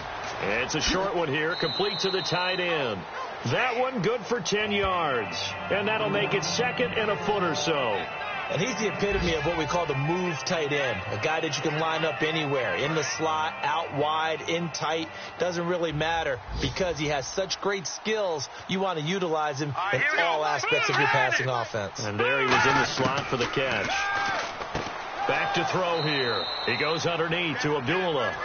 It's a short one here, complete to the tight end. That one good for 10 yards. And that'll make it 2nd and a foot or so. And he's the epitome of what we call the move tight end, a guy that you can line up anywhere, in the slot, out wide, in tight. Doesn't really matter because he has such great skills. You want to utilize him in all aspects of your passing offense. And there he was in the slot for the catch. Back to throw here. He goes underneath to Abdullah.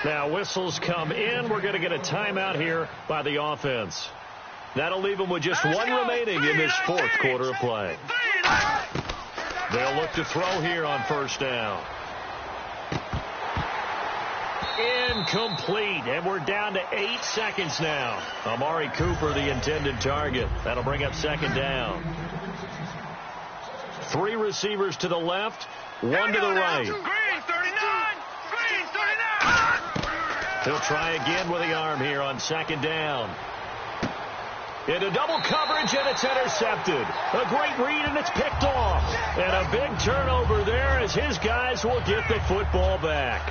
Now whistles come in. We're going to get a timeout here by the offense. That'll leave them with just 1 remaining in this 4th quarter of play. They'll look to throw here on first down. Incomplete, and we're down to 8 seconds now. Amari Cooper, the intended target. That'll bring up 2nd down. 3 receivers to the left, 1 to the right. Green 39! Green 39! He'll try again with the arm here on 2nd down. Into double coverage, and it's intercepted. A great read, and it's picked off. And a big turnover there as his guys will get the football back.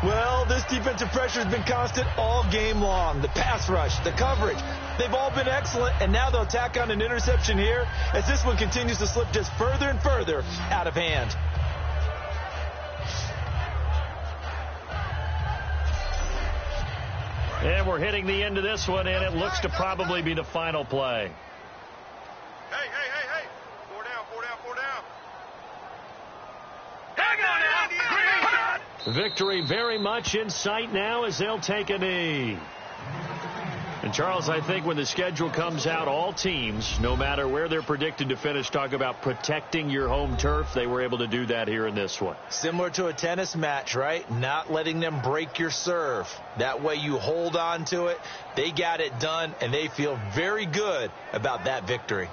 Well, this defensive pressure has been constant all game long. The pass rush, the coverage, they've all been excellent, and now they'll tack on an interception here as this one continues to slip just further and further out of hand. And we're hitting the end of this one, and it looks to probably be the final play. Hey! 4 down. Hang on now! Victory very much in sight now as they'll take a knee. And, Charles, I think when the schedule comes out, all teams, no matter where they're predicted to finish, talk about protecting your home turf. They were able to do that here in this one. Similar to a tennis match, right? Not letting them break your serve. That way you hold on to it. They got it done, and they feel very good about that victory.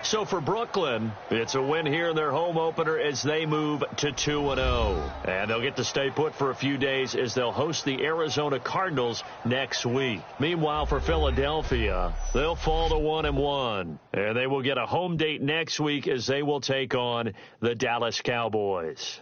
So for Brooklyn, it's a win here in their home opener as they move to 2-0. And they'll get to stay put for a few days as they'll host the Arizona Cardinals next week. Meanwhile, for Philadelphia, they'll fall to 1-1. And they will get a home date next week as they will take on the Dallas Cowboys.